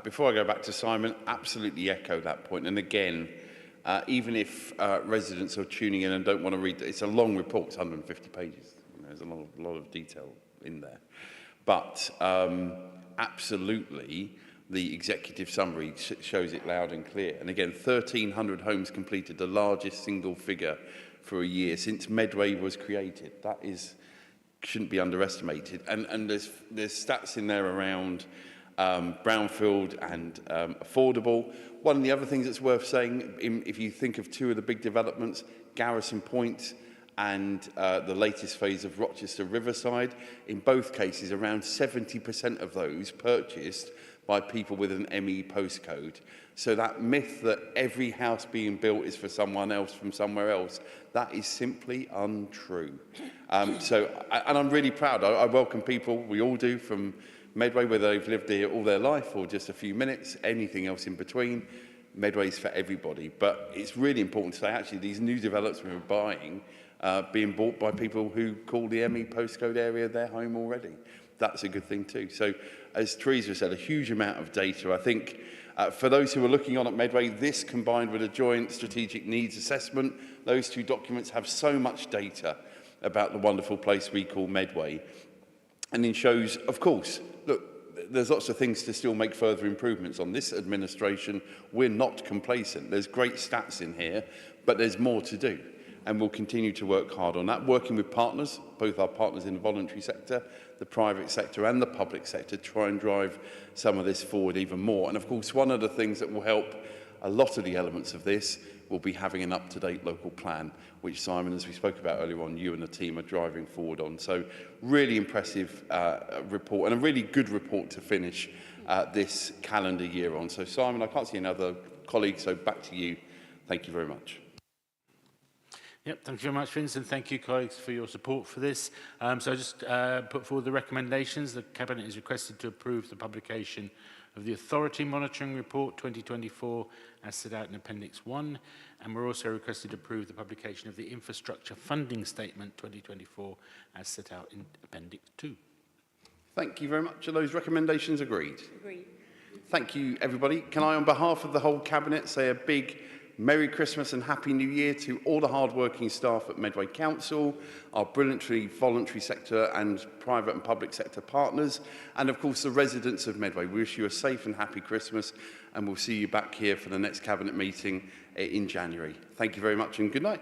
Before I go back to Simon, absolutely echo that point. And again, even if residents are tuning in and don't want to read, it's a long report, it's 150 pages. You know, there's a lot of detail in there. But absolutely, the executive summary shows it loud and clear. And again, 1,300 homes completed, the largest single figure for a year since Medway was created. That shouldn't be underestimated. And there's stats in there around brownfield and affordable. One of the other things that's worth saying, if you think of two of the big developments, Garrison Point and the latest phase of Rochester Riverside, in both cases, around 70% of those purchased by people with an ME postcode. So that myth that every house being built is for someone else from somewhere else, that is simply untrue. And I'm really proud. I welcome people, we all do, from Medway, whether they've lived here all their life or just a few minutes, anything else in between. Medway's for everybody. But it's really important to say, actually, these new developments we're buying being bought by people who call the ME postcode area their home already. That's a good thing too. So, as Teresa said, a huge amount of data. I think for those who are looking on at Medway, this combined with a joint strategic needs assessment, those two documents have so much data about the wonderful place we call Medway. And it shows, of course, look, there's lots of things to still make further improvements on. This administration, we're not complacent. There's great stats in here, but there's more to do. And we'll continue to work hard on that, working with partners, both our partners in the voluntary sector, the private sector and the public sector, to try and drive some of this forward even more. And of course, one of the things that will help a lot of the elements of this will be having an up-to-date local plan, which Simon, as we spoke about earlier on, you and the team are driving forward on. So really impressive report, and a really good report to finish this calendar year on. So Simon, I can't see another colleague, so back to you. Thank you very much. Yep, thank you very much, Vince, and thank you, colleagues, for your support for this. So I just put forward the recommendations. The Cabinet is requested to approve the publication of the Authority Monitoring Report 2024 as set out in Appendix 1, and we're also requested to approve the publication of the Infrastructure Funding Statement 2024 as set out in Appendix 2. Thank you very much. Are those recommendations agreed? Agreed. Thank you, everybody. Can I, on behalf of the whole Cabinet, say a big Merry Christmas and Happy New Year to all the hard-working staff at Medway Council, our brilliantly voluntary sector and private and public sector partners, and of course the residents of Medway. We wish you a safe and happy Christmas, and we'll see you back here for the next Cabinet meeting in January. Thank you very much and good night.